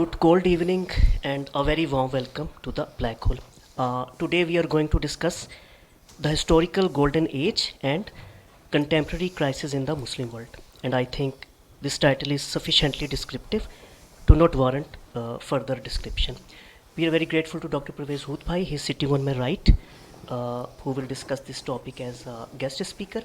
Good cold evening and a very warm welcome to the Black Hole. Today we are going to discuss the historical golden age and contemporary crisis in the Muslim world. And I think this title is sufficiently descriptive to not warrant further description. We are very grateful to Dr. Parvez Hood Bhai. He is sitting on my right, who will discuss this topic as a guest speaker.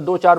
2-4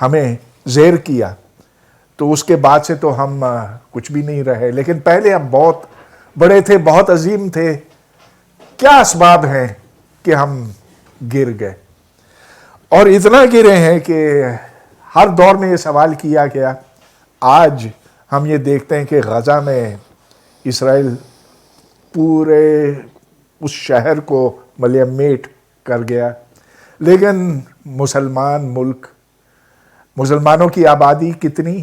ہمیں زیر کیا تو اس کے بعد سے تو ہم کچھ بھی نہیں رہے، لیکن پہلے ہم بہت بڑے تھے، بہت عظیم تھے. کیا اسباب ہیں کہ ہم گر گئے؟ اور اتنا گرے ہیں کہ ہر دور میں یہ سوال کیا گیا. آج ہم یہ دیکھتے ہیں کہ غزہ میں اسرائیل پورے اس شہر کو ملیم میٹ کر گیا، لیکن مسلمان ملک، مسلمانوں کی آبادی کتنی؟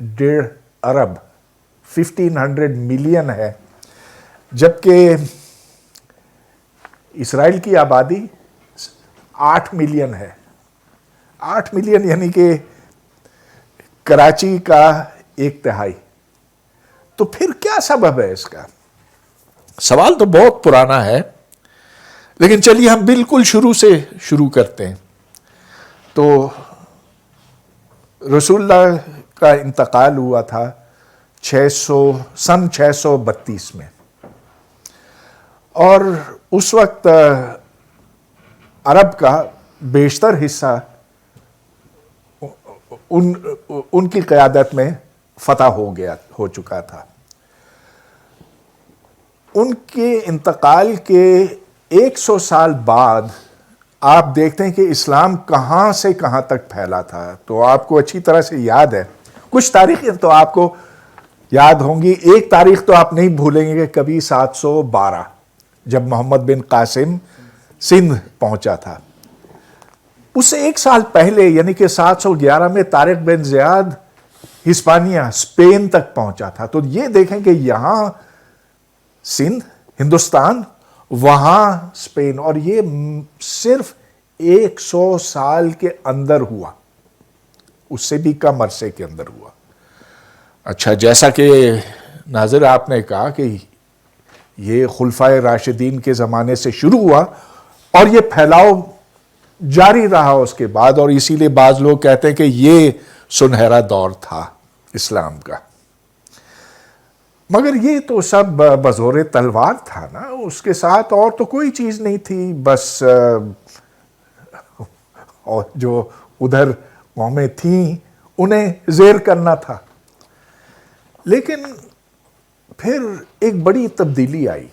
1.5 ارب، 1500 ملین ہے، جبکہ اسرائیل کی آبادی 8 ملین ہے. 8 ملین یعنی کہ کراچی کا 1/3. تو پھر کیا سبب ہے اس کا؟ سوال تو بہت پرانا ہے، لیکن چلیے ہم بالکل شروع سے شروع کرتے ہیں. تو رسول اللہ کا انتقال ہوا تھا سن 632 میں، اور اس وقت عرب کا بیشتر حصہ ان کی قیادت میں فتح ہو چکا تھا. ان کے انتقال کے 100 سال بعد آپ دیکھتے ہیں کہ اسلام کہاں سے کہاں تک پھیلا تھا. تو آپ کو اچھی طرح سے یاد ہے، کچھ تاریخیں تو آپ کو یاد ہوں گی. ایک تاریخ تو آپ نہیں بھولیں گے کہ کبھی 712 جب محمد بن قاسم سندھ پہنچا تھا. اس سے 1 سال پہلے یعنی کہ 711 میں طارق بن زیاد ہسپانیہ، اسپین تک پہنچا تھا. تو یہ دیکھیں کہ یہاں سندھ، ہندوستان، وہاں اسپین، اور یہ صرف 100 سال کے اندر ہوا، اس سے بھی کم عرصے کے اندر ہوا. اچھا، جیسا کہ ناظر آپ نے کہا کہ یہ خلفائے راشدین کے زمانے سے شروع ہوا اور یہ پھیلاؤ جاری رہا اس کے بعد، اور اسی لیے بعض لوگ کہتے ہیں کہ یہ سنہرا دور تھا اسلام کا. مگر یہ تو سب بزور تلوار تھا نا، اس کے ساتھ اور تو کوئی چیز نہیں تھی، بس اور جو ادھر قومیں تھیں انہیں زیر کرنا تھا. لیکن پھر ایک بڑی تبدیلی آئی.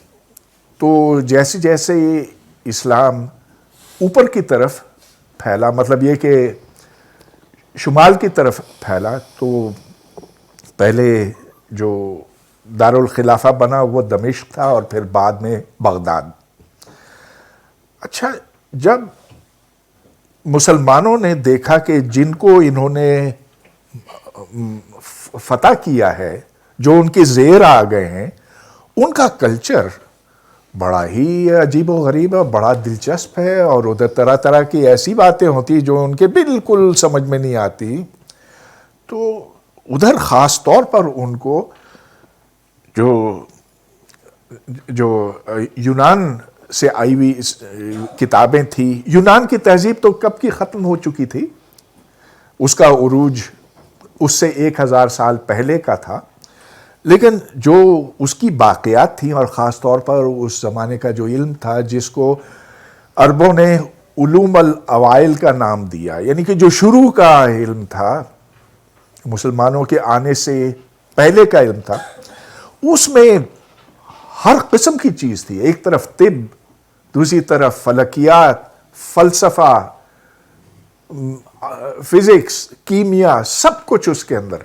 تو جیسے جیسے اسلام اوپر کی طرف پھیلا، مطلب یہ کہ شمال کی طرف پھیلا، تو پہلے جو دارالخلافہ بنا وہ دمشق تھا، اور پھر بعد میں بغداد. اچھا، جب مسلمانوں نے دیکھا کہ جن کو انہوں نے فتح کیا ہے، جو ان کے زیر آ گئے ہیں، ان کا کلچر بڑا ہی عجیب و غریب ہے، بڑا دلچسپ ہے، اور ادھر طرح طرح کی ایسی باتیں ہوتی جو ان کے بالکل سمجھ میں نہیں آتی. تو ادھر خاص طور پر ان کو جو یونان سے آئی ہوئی کتابیں تھیں، یونان کی تہذیب تو کب کی ختم ہو چکی تھی، اس کا عروج اس سے 1000 سال پہلے کا تھا. لیکن جو اس کی باقیات تھیں، اور خاص طور پر اس زمانے کا جو علم تھا جس کو عربوں نے علوم الاوائل کا نام دیا، یعنی کہ جو شروع کا علم تھا، مسلمانوں کے آنے سے پہلے کا علم تھا، اس میں ہر قسم کی چیز تھی. ایک طرف طب، دوسری طرف فلکیات، فلسفہ، فزکس، کیمیا، سب کچھ اس کے اندر.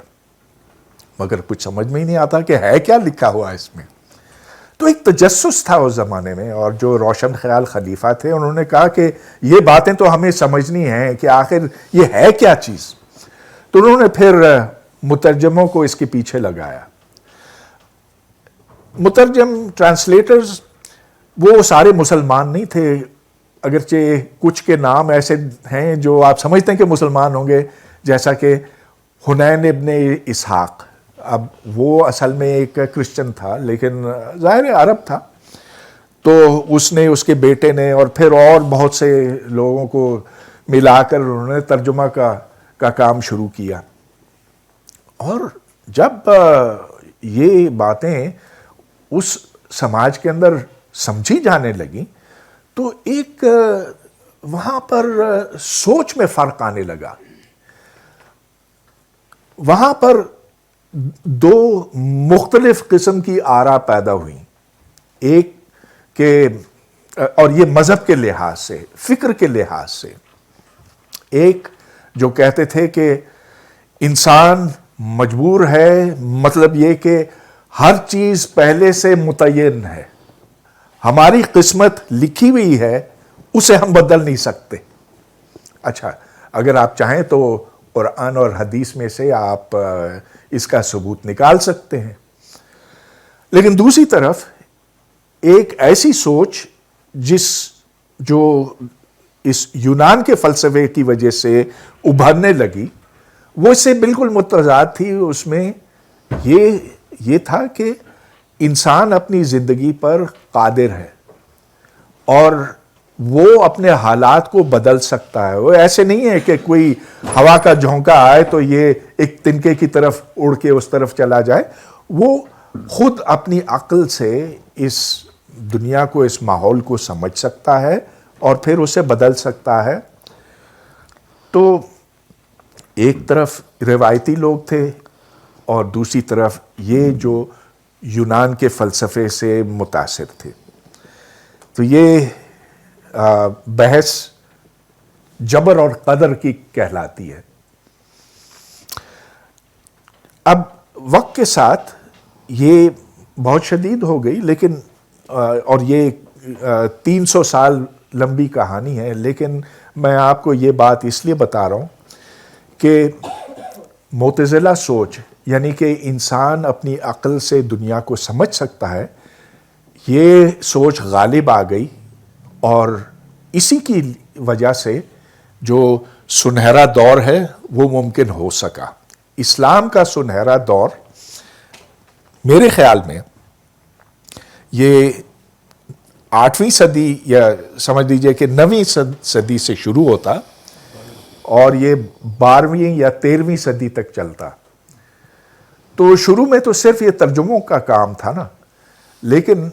مگر کچھ سمجھ میں ہی نہیں آتا کہ ہے کیا لکھا ہوا اس میں. تو ایک تجسس تھا اس زمانے میں، اور جو روشن خیال خلیفہ تھے انہوں نے کہا کہ یہ باتیں تو ہمیں سمجھنی ہیں کہ آخر یہ ہے کیا چیز. تو انہوں نے پھر مترجموں کو اس کے پیچھے لگایا. مترجم، ٹرانسلیٹرز، وہ سارے مسلمان نہیں تھے، اگرچہ کچھ کے نام ایسے ہیں جو آپ سمجھتے ہیں کہ مسلمان ہوں گے، جیسا کہ حنین ابن اسحاق. اب وہ اصل میں ایک کرسچن تھا، لیکن ظاہر عرب تھا. تو اس نے، اس کے بیٹے نے، اور پھر اور بہت سے لوگوں کو ملا کر انہوں نے ترجمہ کا کام شروع کیا. اور جب یہ باتیں اس سماج کے اندر سمجھی جانے لگیں، تو ایک وہاں پر سوچ میں فرق آنے لگا. وہاں پر دو مختلف قسم کی آرا پیدا ہوئیں. ایک کہ اور یہ مذہب کے لحاظ سے، فکر کے لحاظ سے، ایک جو کہتے تھے کہ انسان مجبور ہے، مطلب یہ کہ ہر چیز پہلے سے متعین ہے، ہماری قسمت لکھی ہوئی ہے، اسے ہم بدل نہیں سکتے. اچھا، اگر آپ چاہیں تو قرآن اور حدیث میں سے آپ اس کا ثبوت نکال سکتے ہیں. لیکن دوسری طرف ایک ایسی سوچ جو اس یونان کے فلسفے کی وجہ سے ابھرنے لگی، وہ اس سے بالکل متضاد تھی. اس میں یہ تھا کہ انسان اپنی زندگی پر قادر ہے اور وہ اپنے حالات کو بدل سکتا ہے. وہ ایسے نہیں ہے کہ کوئی ہوا کا جھونکا آئے تو یہ ایک تنکے کی طرف اڑ کے اس طرف چلا جائے. وہ خود اپنی عقل سے اس دنیا کو، اس ماحول کو سمجھ سکتا ہے اور پھر اسے بدل سکتا ہے. تو ایک طرف روایتی لوگ تھے اور دوسری طرف یہ جو یونان کے فلسفے سے متاثر تھے. تو یہ بحث جبر اور قدر کی کہلاتی ہے. اب وقت کے ساتھ یہ بہت شدید ہو گئی، لیکن اور یہ 300 سال لمبی کہانی ہے. لیکن میں آپ کو یہ بات اس لیے بتا رہا ہوں کہ معتزلہ سوچ، یعنی کہ انسان اپنی عقل سے دنیا کو سمجھ سکتا ہے، یہ سوچ غالب آ گئی اور اسی کی وجہ سے جو سنہرا دور ہے وہ ممکن ہو سکا. اسلام کا سنہرا دور میرے خیال میں یہ 8ویں صدی یا سمجھ لیجئے کہ 9ویں صدی سے شروع ہوتا اور یہ 12ویں یا 13ویں صدی تک چلتا. تو شروع میں تو صرف یہ ترجموں کا کام تھا نا، لیکن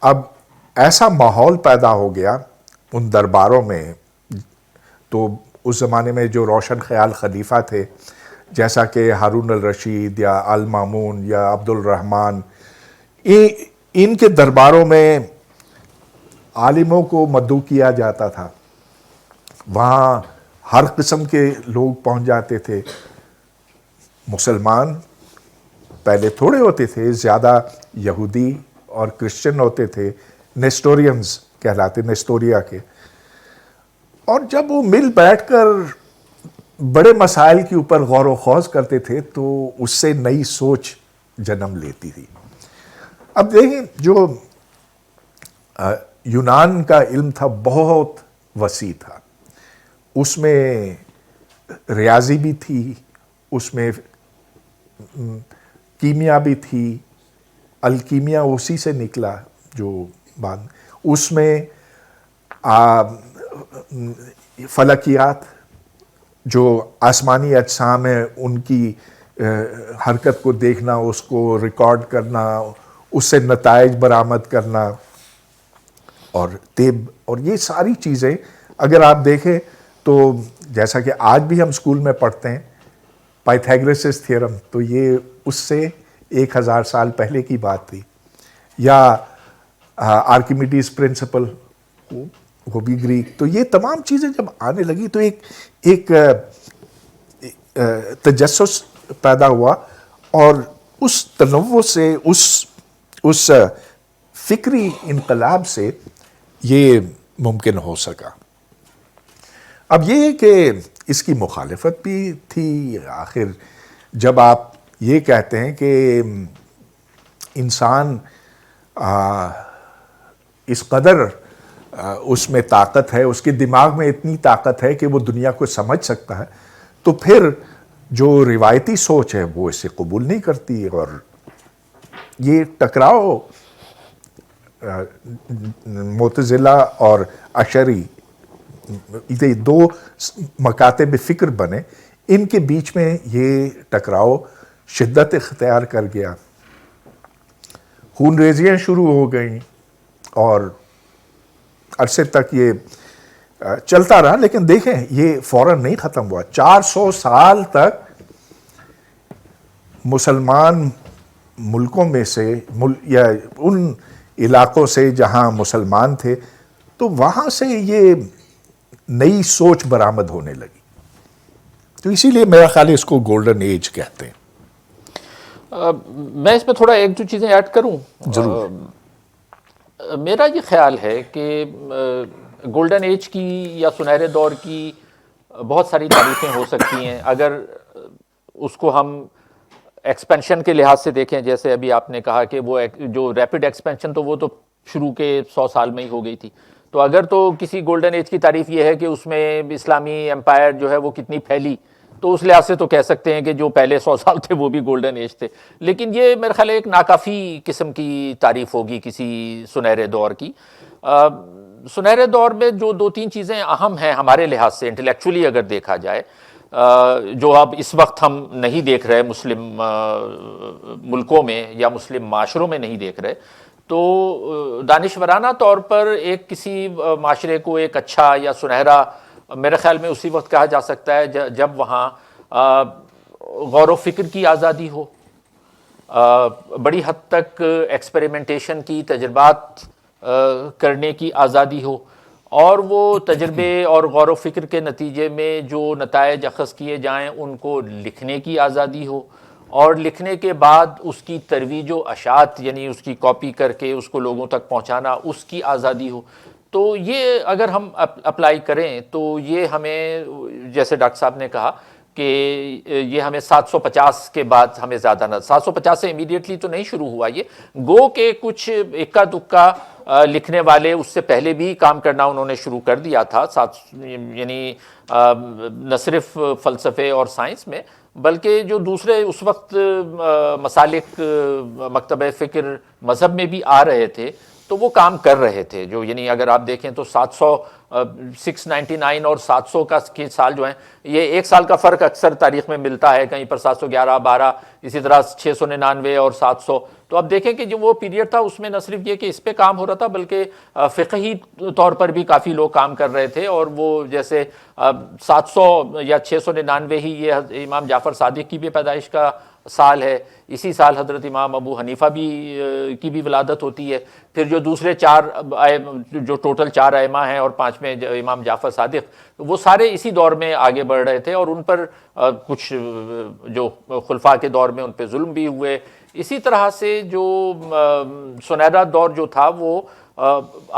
اب ایسا ماحول پیدا ہو گیا ان درباروں میں. تو اس زمانے میں جو روشن خیال خلیفہ تھے، جیسا کہ ہارون الرشید یا المامون یا عبد الرحمن، ان کے درباروں میں عالموں کو مدعو کیا جاتا تھا. وہاں ہر قسم کے لوگ پہنچ جاتے تھے. مسلمان پہلے تھوڑے ہوتے تھے، زیادہ یہودی اور کرسچن ہوتے تھے، نیسٹورینز کہلاتے، نیسٹوریا کے. اور جب وہ مل بیٹھ کر بڑے مسائل کے اوپر غور و خوض کرتے تھے تو اس سے نئی سوچ جنم لیتی تھی. اب دیکھیں، جو یونان کا علم تھا بہت وسیع تھا. اس میں ریاضی بھی تھی، اس میں کیمیا بھی تھی، الکیمیا اسی سے نکلا جو بات. اس میں فلکیات، جو آسمانی اجسام ہیں ان کی حرکت کو دیکھنا، اس کو ریکارڈ کرنا، اس سے نتائج برآمد کرنا، اور طب، اور یہ ساری چیزیں اگر آپ دیکھیں تو جیسا کہ آج بھی ہم اسکول میں پڑھتے ہیں پائتھاگورس تھیورم، تو یہ اس سے 1000 سال پہلے کی بات تھی. یا آرکیمیڈیز پرنسپل، وہ بھی گریک. تو یہ تمام چیزیں جب آنے لگی تو ایک تجسس پیدا ہوا، اور اس تنوع سے، اس فکری انقلاب سے یہ ممکن ہو سکا. اب یہ ہے کہ اس کی مخالفت بھی تھی. آخر جب آپ یہ کہتے ہیں کہ انسان اس قدر اس میں طاقت ہے، اس کے دماغ میں اتنی طاقت ہے کہ وہ دنیا کو سمجھ سکتا ہے، تو پھر جو روایتی سوچ ہے وہ اسے قبول نہیں کرتی. اور یہ ٹکراؤ معتزلہ اور اشعری، یہ دو مکاتب فکر بنے، ان کے بیچ میں یہ ٹکراؤ شدت اختیار کر گیا. خون ریزیاں شروع ہو گئیں اور عرصے تک یہ چلتا رہا. لیکن دیکھیں یہ فوراً نہیں ختم ہوا. 400 سال تک مسلمان ملکوں میں سے یا ان علاقوں سے جہاں مسلمان تھے تو وہاں سے یہ نئی سوچ برآمد ہونے لگی. تو اسی لیے میرا خیال ہے اس کو گولڈن ایج کہتے ہیں. میں اس میں تھوڑا ایک دو چیزیں ایڈ کروں. ضرور. میرا یہ خیال ہے کہ گولڈن ایج کی یا سنہرے دور کی بہت ساری تعریفیں ہو سکتی ہیں. اگر اس کو ہم ایکسپینشن کے لحاظ سے دیکھیں، جیسے ابھی آپ نے کہا کہ وہ جو ریپڈ ایکسپینشن تو وہ تو شروع کے 100 سال میں ہی ہو گئی تھی. تو اگر تو کسی گولڈن ایج کی تعریف یہ ہے کہ اس میں اسلامی امپائر جو ہے وہ کتنی پھیلی، تو اس لحاظ سے تو کہہ سکتے ہیں کہ جو پہلے 100 سال تھے وہ بھی گولڈن ایج تھے. لیکن یہ میرے خیال ہے ایک ناکافی قسم کی تعریف ہوگی کسی سنہرے دور کی. سنہرے دور میں جو 2-3 چیزیں اہم ہیں ہمارے لحاظ سے انٹلیکچولی اگر دیکھا جائے، جو اب اس وقت ہم نہیں دیکھ رہے مسلم ملکوں میں یا مسلم معاشروں میں نہیں دیکھ رہے، تو دانشورانہ طور پر ایک کسی معاشرے کو ایک اچھا یا سنہرا میرے خیال میں اسی وقت کہا جا سکتا ہے جب وہاں غور و فکر کی آزادی ہو، بڑی حد تک ایکسپیریمنٹیشن کی، تجربات کرنے کی آزادی ہو، اور وہ تجربے اور غور و فکر کے نتیجے میں جو نتائج اخذ کیے جائیں ان کو لکھنے کی آزادی ہو، اور لکھنے کے بعد اس کی ترویج و اشاعت یعنی اس کی کاپی کر کے اس کو لوگوں تک پہنچانا اس کی آزادی ہو. تو یہ اگر ہم اپلائی کریں تو یہ ہمیں، جیسے ڈاکٹر صاحب نے کہا کہ یہ ہمیں 750 کے بعد ہمیں زیادہ نہ، 750 سے امیڈیٹلی تو نہیں شروع ہوا یہ، گو کہ کچھ اکا دکا لکھنے والے اس سے پہلے بھی کام کرنا انہوں نے شروع کر دیا تھا، یعنی نہ صرف فلسفے اور سائنس میں بلکہ جو دوسرے اس وقت مسالک مکتبہ فکر مذہب میں بھی آ رہے تھے تو وہ کام کر رہے تھے. جو یعنی اگر آپ دیکھیں تو 699 اور 700 کا سال جو ہیں، یہ ایک سال کا فرق اکثر تاریخ میں ملتا ہے، کہیں پر 711 12، اسی طرح 699 اور 700. تو اب دیکھیں کہ جو وہ پیریڈ تھا اس میں نہ صرف یہ کہ اس پہ کام ہو رہا تھا بلکہ فقہی طور پر بھی کافی لوگ کام کر رہے تھے. اور وہ جیسے 700 یا 699 ہی یہ امام جعفر صادق کی بھی پیدائش کا سال ہے، اسی سال حضرت امام ابو حنیفہ کی بھی ولادت ہوتی ہے. پھر جو دوسرے 4 جو ٹوٹل 4 ائمہ ہیں اور 5ویں امام جعفر صادق، وہ سارے اسی دور میں آگے بڑھ رہے تھے، اور ان پر کچھ جو خلفاء کے دور میں ان پہ ظلم بھی ہوئے. اسی طرح سے جو سنہرا دور جو تھا وہ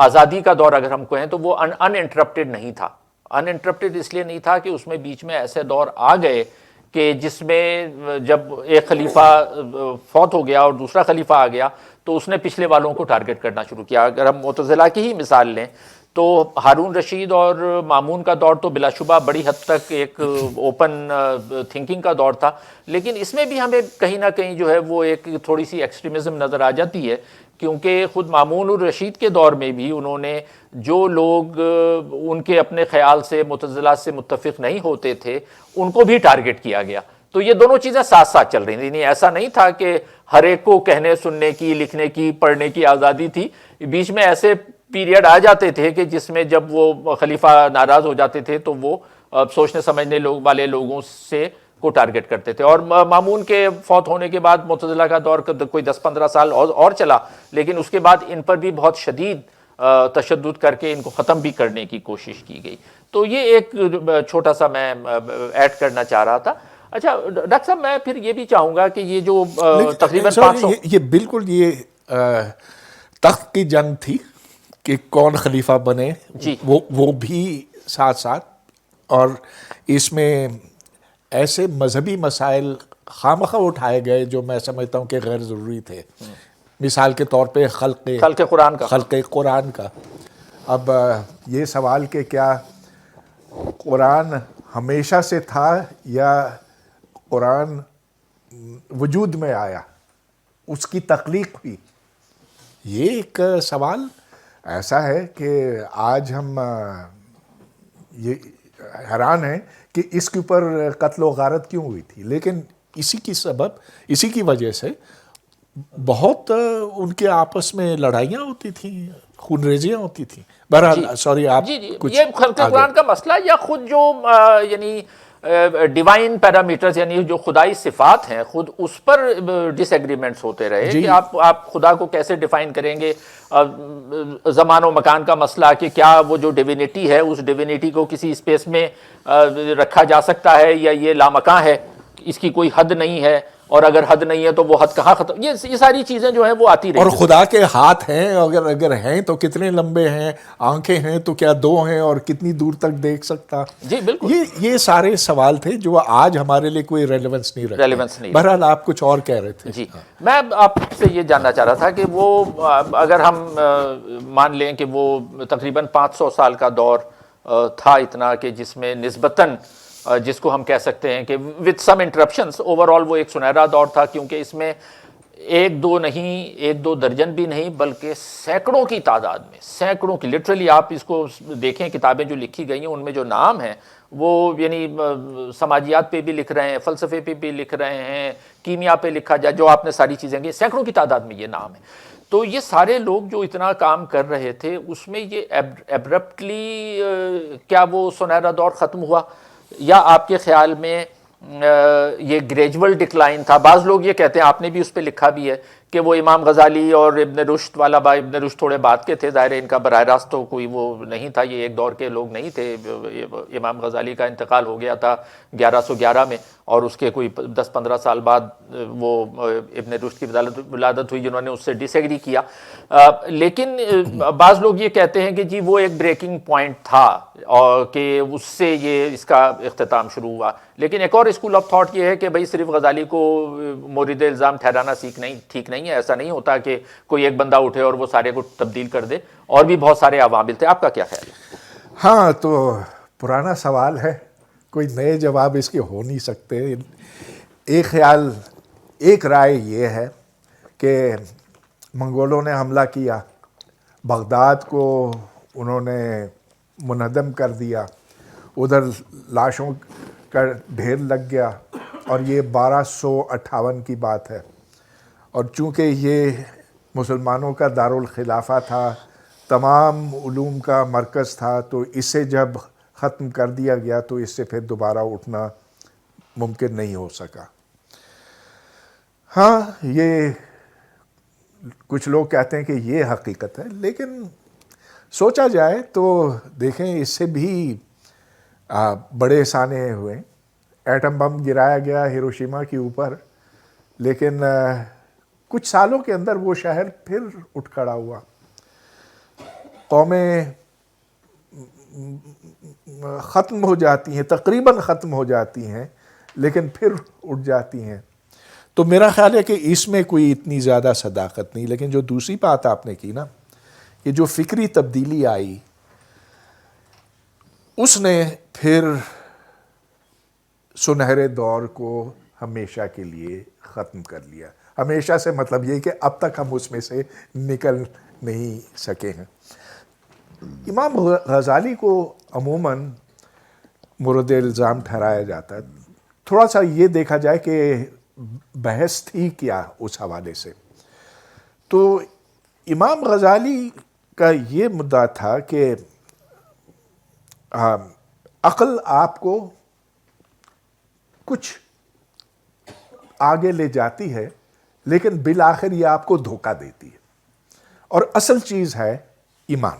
آزادی کا دور اگر ہم کہیں تو وہ ان انٹرپٹیڈ نہیں تھا. ان انٹرپٹیڈ اس لیے نہیں تھا کہ اس میں بیچ میں ایسے دور آ گئے کہ جس میں جب ایک خلیفہ فوت ہو گیا اور دوسرا خلیفہ آ گیا تو اس نے پچھلے والوں کو ٹارگٹ کرنا شروع کیا. اگر ہم معتزلہ کی ہی مثال لیں تو ہارون رشید اور مامون کا دور تو بلا شبہ بڑی حد تک ایک اوپن تھنکنگ کا دور تھا، لیکن اس میں بھی ہمیں کہیں نہ کہیں جو ہے وہ ایک تھوڑی سی ایکسٹریمزم نظر آ جاتی ہے، کیونکہ خود مامون الرشید کے دور میں بھی انہوں نے جو لوگ ان کے اپنے خیال سے معتزلہ سے متفق نہیں ہوتے تھے ان کو بھی ٹارگٹ کیا گیا. تو یہ دونوں چیزیں ساتھ ساتھ چل رہی تھیں. ایسا نہیں تھا کہ ہر ایک کو کہنے سننے کی، لکھنے کی، پڑھنے کی آزادی تھی. بیچ میں ایسے پیریڈ آ جاتے تھے کہ جس میں جب وہ خلیفہ ناراض ہو جاتے تھے تو وہ سوچنے سمجھنے والے لوگوں سے کو ٹارگٹ کرتے تھے. اور مامون کے فوت ہونے کے بعد معتزلہ کا دور کوئی 10-15 سال اور چلا، لیکن اس کے بعد ان پر بھی بہت شدید تشدد کر کے ان کو ختم بھی کرنے کی کوشش کی گئی. تو یہ ایک چھوٹا سا میں ایڈ کرنا چاہ رہا تھا. اچھا ڈاکٹر صاحب، میں پھر یہ بھی چاہوں گا کہ یہ جو تقریباً 500 یہ بالکل یہ تخت کی جنگ تھی کہ کون خلیفہ بنے، جی وہ بھی ساتھ ساتھ، اور اس میں ایسے مذہبی مسائل خامخواہ اٹھائے گئے جو میں سمجھتا ہوں کہ غیر ضروری تھے. مثال کے طور پہ خلق قرآن کا. اب یہ سوال کہ کیا قرآن ہمیشہ سے تھا یا قرآن وجود میں آیا، اس کی تخلیق ہوئی، یہ ایک سوال ایسا ہے کہ آج ہم یہ حیران ہیں کہ اس کے اوپر قتل و غارت کیوں ہوئی تھی. لیکن اسی کی وجہ سے بہت ان کے آپس میں لڑائیاں ہوتی تھیں، خون ریزیاں ہوتی تھیں. بہرحال سوری آپ جی جی کچھ یہ خلق قرآن کا مسئلہ یا خود جو یعنی ڈیوائن پیرامیٹرز یعنی جو خدائی صفات ہیں خود اس پر ڈس ایگریمنٹس ہوتے رہے کہ آپ خدا کو کیسے ڈیفائن کریں گے. زمان و مکان کا مسئلہ کہ کیا وہ جو ڈیوینٹی ہے اس ڈیوینٹی کو کسی اسپیس میں رکھا جا سکتا ہے یا یہ لامکاں ہے، اس کی کوئی حد نہیں ہے، اور اگر حد نہیں ہے تو وہ حد کہاں ختم، یہ ساری چیزیں جو ہیں وہ آتی رہی. اور خدا کے ہاتھ ہیں، اگر ہیں تو کتنے لمبے ہیں، آنکھیں ہیں تو کیا دو ہیں، اور کتنی دور تک دیکھ سکتا. جی بالکل یہ سارے سوال تھے جو آج ہمارے لیے کوئی ریلیونس نہیں رکھتے. بہرحال آپ کچھ اور کہہ رہے تھے. جی میں آپ سے یہ جاننا چاہ رہا تھا کہ وہ اگر ہم مان لیں کہ وہ تقریباً 500 سال کا دور تھا اتنا کہ جس میں نسبتاً جس کو ہم کہہ سکتے ہیں کہ وتھ سم انٹرپشنس اوور آل وہ ایک سنہرا دور تھا، کیونکہ اس میں ایک دو نہیں، ایک دو درجن بھی نہیں، بلکہ سینکڑوں کی تعداد میں، سینکڑوں کی، لٹرلی آپ اس کو دیکھیں کتابیں جو لکھی گئی ہیں ان میں جو نام ہیں وہ یعنی سماجیات پہ بھی لکھ رہے ہیں، فلسفے پہ بھی لکھ رہے ہیں، کیمیا پہ لکھا جائے، جو آپ نے ساری چیزیں کی، سینکڑوں کی تعداد میں یہ نام ہے. تو یہ سارے لوگ جو اتنا کام کر رہے تھے اس میں یہ ایبرپٹلی کیا وہ سنہرا دور ختم ہوا، یا آپ کے خیال میں یہ گریجول ڈکلائن تھا؟ بعض لوگ یہ کہتے ہیں، آپ نے بھی اس پہ لکھا بھی ہے، کہ وہ امام غزالی اور ابن رشد والا ابن رشد تھوڑے بعد کے تھے، ظاہر ان کا براہ راست تو کوئی وہ نہیں تھا، یہ ایک دور کے لوگ نہیں تھے. امام غزالی کا انتقال ہو گیا تھا 1111 میں، اور اس کے کوئی 10-15 سال بعد وہ ابن رشد کی ولادت ہوئی جنہوں نے اس سے ڈس ایگری کیا. لیکن بعض لوگ یہ کہتے ہیں کہ جی وہ ایک بریکنگ پوائنٹ تھا اور کہ اس سے یہ اس کا اختتام شروع ہوا. لیکن ایک اور اسکول آف تھاٹ یہ ہے کہ بھئی صرف غزالی کو مورد الزام ٹھہرانا ٹھیک نہیں ہے. ایسا نہیں ہوتا کہ کوئی ایک بندہ اٹھے اور وہ سارے کو تبدیل کر دے، اور بھی بہت سارے عوامل تھے. آپ کا کیا خیال ہے؟ ہاں تو پرانا سوال ہے، کوئی نئے جواب اس کے ہو نہیں سکتے. ایک خیال، ایک رائے یہ ہے کہ منگولوں نے حملہ کیا، بغداد کو انہوں نے منہدم کر دیا، ادھر لاشوں کا ڈھیر لگ گیا، اور یہ 1258 کی بات ہے. اور چونکہ یہ مسلمانوں کا دارالخلافہ تھا، تمام علوم کا مرکز تھا، تو اسے جب ختم کر دیا گیا تو اس سے پھر دوبارہ اٹھنا ممکن نہیں ہو سکا. ہاں یہ کچھ لوگ کہتے ہیں کہ یہ حقیقت ہے، لیکن سوچا جائے تو دیکھیں اس سے بھی بڑے سانے ہوئے. ایٹم بم گرایا گیا ہیروشیما کے اوپر، لیکن کچھ سالوں کے اندر وہ شہر پھر اٹھ کھڑا ہوا. قومیں ختم ہو جاتی ہیں، تقریباً ختم ہو جاتی ہیں، لیکن پھر اٹھ جاتی ہیں. تو میرا خیال ہے کہ اس میں کوئی اتنی زیادہ صداقت نہیں. لیکن جو دوسری بات آپ نے کی نا، کہ جو فکری تبدیلی آئی اس نے پھر سنہرے دور کو ہمیشہ کے لیے ختم کر لیا. ہمیشہ سے مطلب یہ کہ اب تک ہم اس میں سے نکل نہیں سکے ہیں. امام غزالی کو عموماً مورد الزام ٹھہرایا جاتا ہے. تھوڑا سا یہ دیکھا جائے کہ بحث تھی کیا اس حوالے سے. تو امام غزالی کا یہ مدعا تھا کہ عقل آپ کو کچھ آگے لے جاتی ہے، لیکن بالآخر یہ آپ کو دھوکہ دیتی ہے، اور اصل چیز ہے ایمان.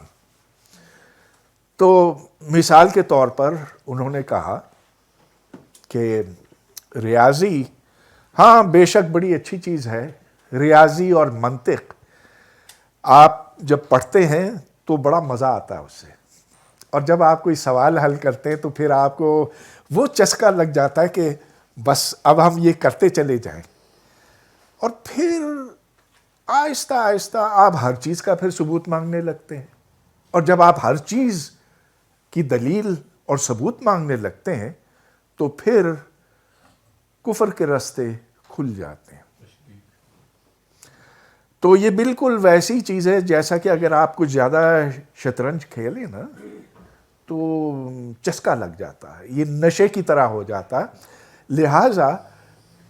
تو مثال کے طور پر انہوں نے کہا کہ ریاضی، ہاں بے شک بڑی اچھی چیز ہے، ریاضی اور منطق آپ جب پڑھتے ہیں تو بڑا مزہ آتا ہے اس سے، اور جب آپ کوئی سوال حل کرتے ہیں تو پھر آپ کو وہ چسکا لگ جاتا ہے کہ بس اب ہم یہ کرتے چلے جائیں. اور پھر آہستہ آہستہ آپ ہر چیز کا پھر ثبوت مانگنے لگتے ہیں، اور جب آپ ہر چیز کی دلیل اور ثبوت مانگنے لگتے ہیں تو پھر کفر کے راستے کھل جاتے ہیں. تو یہ بالکل ویسی چیز ہے جیسا کہ اگر آپ کچھ زیادہ شطرنج کھیلیں نا تو چسکا لگ جاتا ہے، یہ نشے کی طرح ہو جاتا ہے. لہٰذا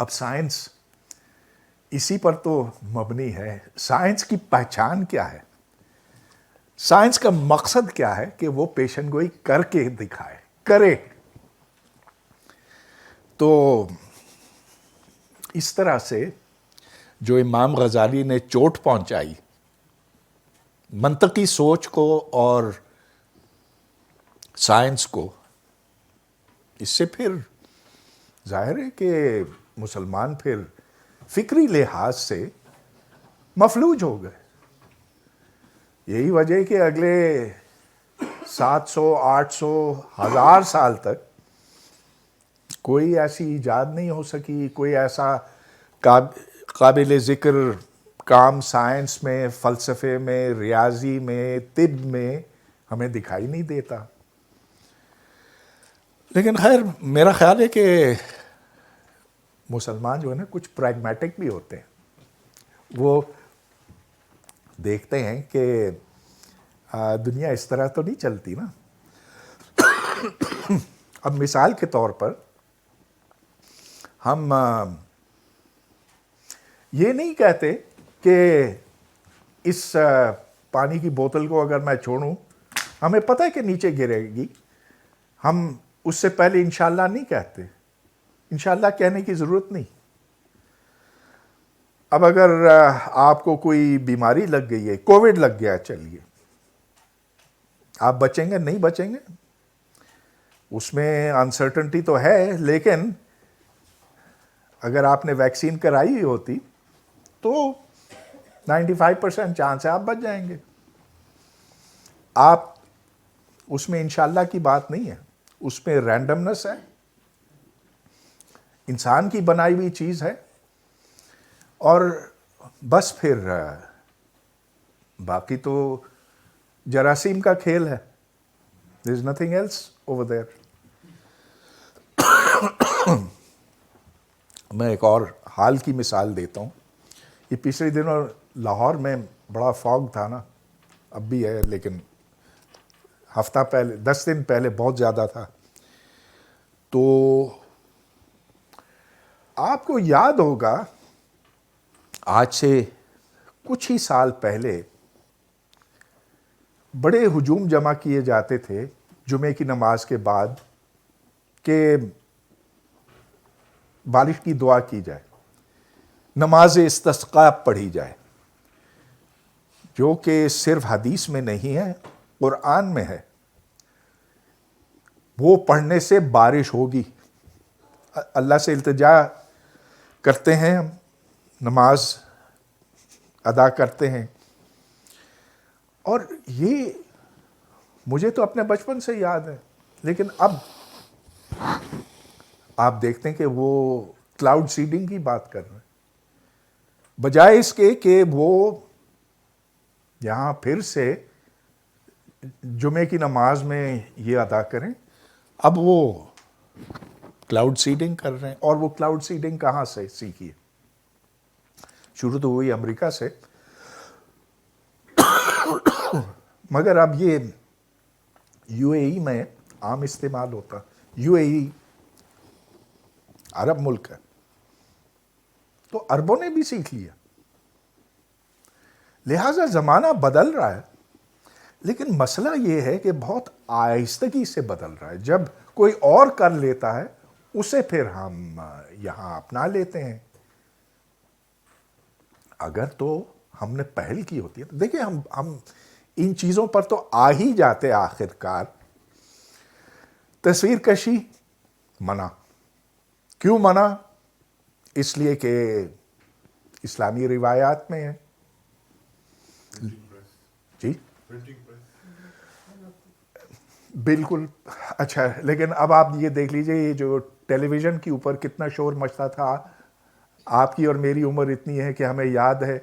اب سائنس اسی پر تو مبنی ہے. سائنس کی پہچان کیا ہے؟ سائنس کا مقصد کیا ہے؟ کہ وہ پیشن گوئی کر کے دکھائے، کرے. تو اس طرح سے جو امام غزالی نے چوٹ پہنچائی منطقی سوچ کو اور سائنس کو، اس سے پھر ظاہر ہے کہ مسلمان پھر فکری لحاظ سے مفلوج ہو گئے. یہی وجہ کہ اگلے 700 800 1000 سال تک کوئی ایسی ایجاد نہیں ہو سکی، کوئی ایسا قابل ذکر کام سائنس میں، فلسفے میں، ریاضی میں، طب میں ہمیں دکھائی نہیں دیتا. لیکن خیر میرا خیال ہے کہ مسلمان جو ہے نا کچھ پریگمیٹک بھی ہوتے ہیں. وہ دیکھتے ہیں کہ دنیا اس طرح تو نہیں چلتی نا. اب مثال کے طور پر ہم یہ نہیں کہتے کہ اس پانی کی بوتل کو اگر میں چھوڑوں ہمیں پتہ ہے کہ نیچے گرے گی، ہم اس سے پہلے انشاءاللہ نہیں کہتے. انشاءاللہ کہنے کی ضرورت نہیں. اب اگر آپ کو کوئی بیماری لگ گئی ہے، کووڈ لگ گیا، چلیے آپ بچیں گے نہیں بچیں گے اس میں انسرٹنٹی تو ہے، لیکن اگر آپ نے ویکسین کرائی ہوئی ہوتی تو 95% چانس ہے آپ بچ جائیں گے. آپ اس میں انشاءاللہ کی بات نہیں ہے، اس میں رینڈمنس ہے، انسان کی بنائی ہوئی چیز ہے. اور بس پھر باقی تو جراثیم کا کھیل ہے. there is nothing else over there. میں ایک اور حال کی مثال دیتا ہوں. یہ پچھلے دنوں لاہور میں بڑا فاگ تھا نا، اب بھی ہے لیکن ہفتہ پہلے 10 دن پہلے بہت زیادہ تھا. تو آپ کو یاد ہوگا آج سے کچھ ہی سال پہلے بڑے ہجوم جمع کیے جاتے تھے جمعے کی نماز کے بعد کہ بارش کی دعا کی جائے، نماز استسقاء پڑھی جائے، جو کہ صرف حدیث میں نہیں ہے، قرآن میں ہے. وہ پڑھنے سے بارش ہوگی. اللہ سے التجا کرتے ہیں ہم، نماز ادا کرتے ہیں. اور یہ مجھے تو اپنے بچپن سے یاد ہے، لیکن اب آپ دیکھتے ہیں کہ وہ کلاؤڈ سیڈنگ کی بات کر رہے ہیں، بجائے اس کے کہ وہ یہاں پھر سے جمعے کی نماز میں یہ ادا کریں. اب وہ کلاؤڈ سیڈنگ کر رہے ہیں. اور وہ کلاؤڈ سیڈنگ کہاں سے سیکھی ہے؟ شروع تو ہوئی امریکہ سے، مگر اب یہ یو اے ای میں عام استعمال ہوتا. یو اے ای عرب ملک ہے تو عربوں نے بھی سیکھ لیا. لہذا زمانہ بدل رہا ہے، لیکن مسئلہ یہ ہے کہ بہت آہستگی سے بدل رہا ہے. جب کوئی اور کر لیتا ہے اسے پھر ہم یہاں اپنا لیتے ہیں. اگر تو ہم نے پہل کی ہوتی ہے تو دیکھیں ہم ان چیزوں پر تو آ ہی جاتے. آخر کار تصویر کشی منع. کیوں منع؟ اس لیے کہ اسلامی روایات میں ہے. جی بالکل. اچھا لیکن اب آپ یہ دیکھ لیجئے یہ جو ٹیلی ویژن کے اوپر کتنا شور مچتا تھا. آپ کی اور میری عمر اتنی ہے کہ ہمیں یاد ہے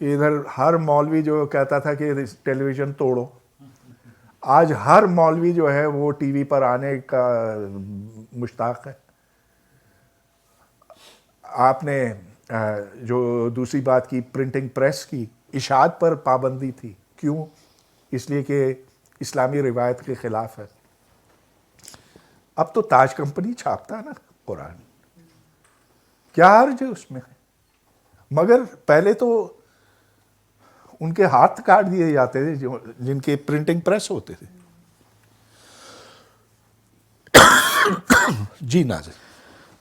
کہ ادھر ہر مولوی جو کہتا تھا کہ ٹیلی ویژن توڑو. آج ہر مولوی جو ہے وہ ٹی وی پر آنے کا مشتاق ہے. آپ نے جو دوسری بات کی پرنٹنگ پریس کی، اشاعت پر پابندی تھی. کیوں؟ اس لیے کہ اسلامی روایت کے خلاف ہے. اب تو تاج کمپنی چھاپتا ہے نا قرآن. کیا حرج ہے اس میں؟ مگر پہلے تو ان کے ہاتھ کاٹ دیے جاتے تھے جن کے پرنٹنگ پریس ہوتے تھے. جی ناظر.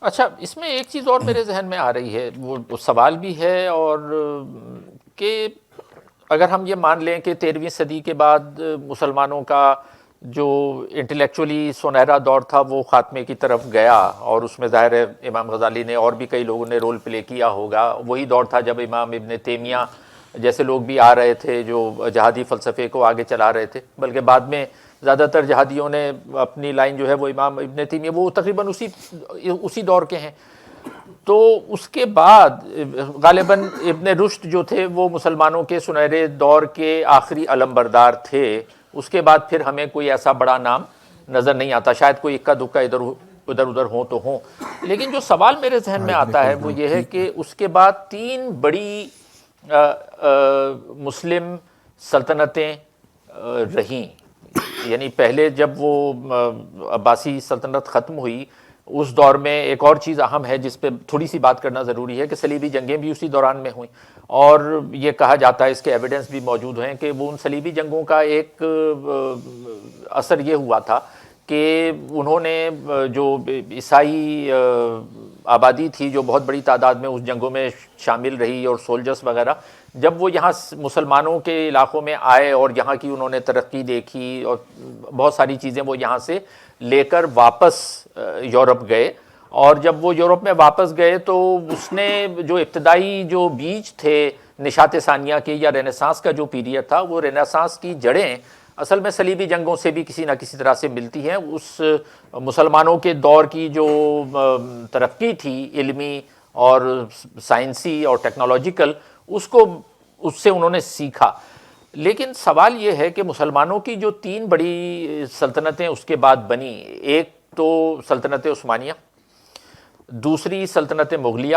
اچھا، اس میں ایک چیز اور میرے ذہن میں آ رہی ہے، وہ سوال بھی ہے، اور کہ اگر ہم یہ مان لیں کہ 13ویں صدی کے بعد مسلمانوں کا جو انٹلیکچولی سنہرا دور تھا وہ خاتمے کی طرف گیا، اور اس میں ظاہر ہے امام غزالی نے اور بھی کئی لوگوں نے رول پلے کیا ہوگا. وہی دور تھا جب امام ابن تیمیہ جیسے لوگ بھی آ رہے تھے جو جہادی فلسفے کو آگے چلا رہے تھے، بلکہ بعد میں زیادہ تر جہادیوں نے اپنی لائن جو ہے وہ امام ابن تیمیہ، وہ تقریباً اسی دور کے ہیں. تو اس کے بعد غالباً ابن رشد جو تھے وہ مسلمانوں کے سنہرے دور کے آخری علمبردار تھے. اس کے بعد پھر ہمیں کوئی ایسا بڑا نام نظر نہیں آتا، شاید کوئی اکا دکا ادھر ہوں تو ہوں. لیکن جو سوال میرے ذہن میں آتا ہے وہ یہ ہے کہ اس کے بعد 3 بڑی مسلم سلطنتیں رہیں. یعنی پہلے جب وہ عباسی سلطنت ختم ہوئی، اس دور میں ایک اور چیز اہم ہے جس پہ تھوڑی سی بات کرنا ضروری ہے کہ صلیبی جنگیں بھی اسی دوران میں ہوئیں، اور یہ کہا جاتا ہے، اس کے ایویڈنس بھی موجود ہیں، کہ وہ ان صلیبی جنگوں کا ایک اثر یہ ہوا تھا کہ انہوں نے جو عیسائی آبادی تھی جو بہت بڑی تعداد میں اس جنگوں میں شامل رہی، اور سولجرز وغیرہ، جب وہ یہاں مسلمانوں کے علاقوں میں آئے اور یہاں کی انہوں نے ترقی دیکھی اور بہت ساری چیزیں وہ یہاں سے لے کر واپس یورپ گئے. اور جب وہ یورپ میں واپس گئے تو اس نے جو ابتدائی جو بیج تھے نشاط ثانیہ کے یا رینیسانس کا جو پیریڈ تھا، وہ رینیسانس کی جڑیں اصل میں صلیبی جنگوں سے بھی کسی نہ کسی طرح سے ملتی ہیں. اس مسلمانوں کے دور کی جو ترقی تھی علمی اور سائنسی اور ٹیکنالوجیکل، اس سے انہوں نے سیکھا. لیکن سوال یہ ہے کہ مسلمانوں کی جو 3 بڑی سلطنتیں اس کے بعد بنی، ایک تو سلطنت عثمانیہ، دوسری سلطنت مغلیہ،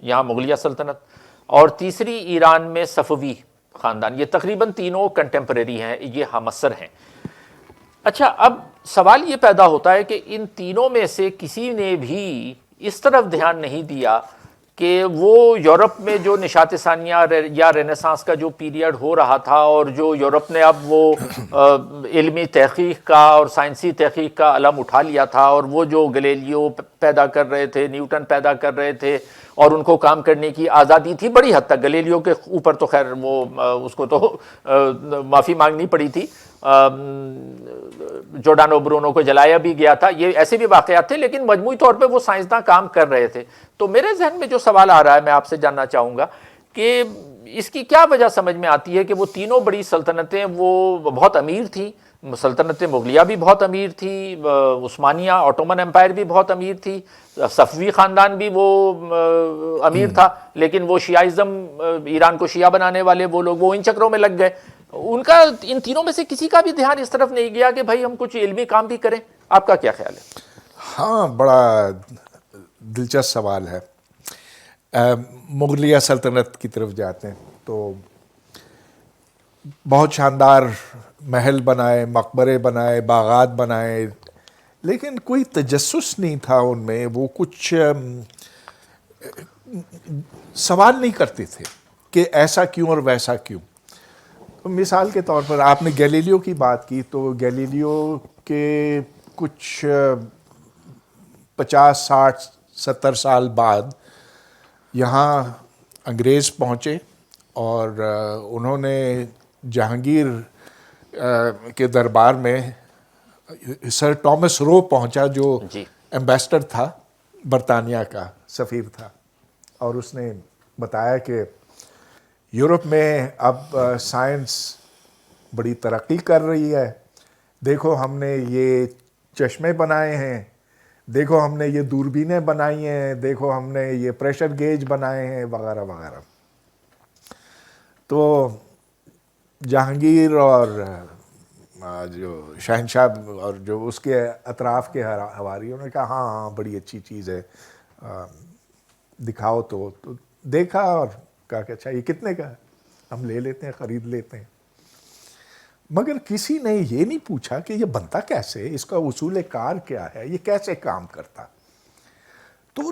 یہاں مغلیہ سلطنت، اور تیسری ایران میں صفوی خاندان. یہ تقریباً تینوں کنٹمپریری ہیں، یہ ہم عصر ہیں. اچھا، اب سوال یہ پیدا ہوتا ہے کہ ان تینوں میں سے کسی نے بھی اس طرف دھیان نہیں دیا کہ وہ یورپ میں جو نشاط ثانیہ یا رینیسانس کا جو پیریڈ ہو رہا تھا، اور جو یورپ نے اب وہ علمی تحقیق کا اور سائنسی تحقیق کا علم اٹھا لیا تھا، اور وہ جو گلیلیو پیدا کر رہے تھے، نیوٹن پیدا کر رہے تھے، اور ان کو کام کرنے کی آزادی تھی بڑی حد تک. گلیلیو کے اوپر تو خیر وہ اس کو تو معافی مانگنی پڑی تھی، جورڈانو برونو کو جلایا بھی گیا تھا، یہ ایسے بھی واقعات تھے، لیکن مجموعی طور پہ وہ سائنسداں کام کر رہے تھے. تو میرے ذہن میں جو سوال آ رہا ہے، میں آپ سے جاننا چاہوں گا کہ اس کی کیا وجہ سمجھ میں آتی ہے کہ وہ تینوں بڑی سلطنتیں وہ بہت امیر تھیں. سلطنت مغلیہ بھی بہت امیر تھی، عثمانیہ آٹومن امپائر بھی بہت امیر تھی، صفوی خاندان بھی وہ امیر تھا، لیکن وہ شیعائزم، ایران کو شیعہ بنانے والے وہ لوگ، وہ ان چکروں میں لگ گئے. ان تینوں میں سے کسی کا بھی دھیان اس طرف نہیں گیا کہ بھائی ہم کچھ علمی کام بھی کریں. آپ کا کیا خیال ہے؟ ہاں، بڑا دلچسپ سوال ہے. مغلیہ سلطنت کی طرف جاتے ہیں تو بہت شاندار محل بنائے، مقبرے بنائے، باغات بنائے، لیکن کوئی تجسس نہیں تھا ان میں. وہ کچھ سوال نہیں کرتے تھے کہ ایسا کیوں اور ویسا کیوں. مثال کے طور پر آپ نے گیلیلیو کی بات کی، تو گیلیلیو کے کچھ 50 60 70 سال بعد یہاں انگریز پہنچے، اور انہوں نے جہانگیر کے دربار میں سر ٹامس رو پہنچا جو ایمبیسڈر تھا، برطانیہ کا سفیر تھا، اور اس نے بتایا کہ یورپ میں اب سائنس بڑی ترقی کر رہی ہے، دیکھو ہم نے یہ چشمے بنائے ہیں، دیکھو ہم نے یہ دوربینیں بنائی ہیں، دیکھو ہم نے یہ پریشر گیج بنائے ہیں، وغیرہ وغیرہ. تو جہانگیر اور جو شہنشاہ اور جو اس کے اطراف کے حواریوں نے کہا ہاں ہاں بڑی اچھی چیز ہے، دکھاؤ. تو دیکھا اور کہا کہ اچھا یہ کتنے کا ہے، ہم لے لیتے ہیں، خرید لیتے ہیں. مگر کسی نے یہ نہیں پوچھا کہ یہ بنتا کیسے، اس کا اصول کار کیا ہے، یہ کیسے کام کرتا. تو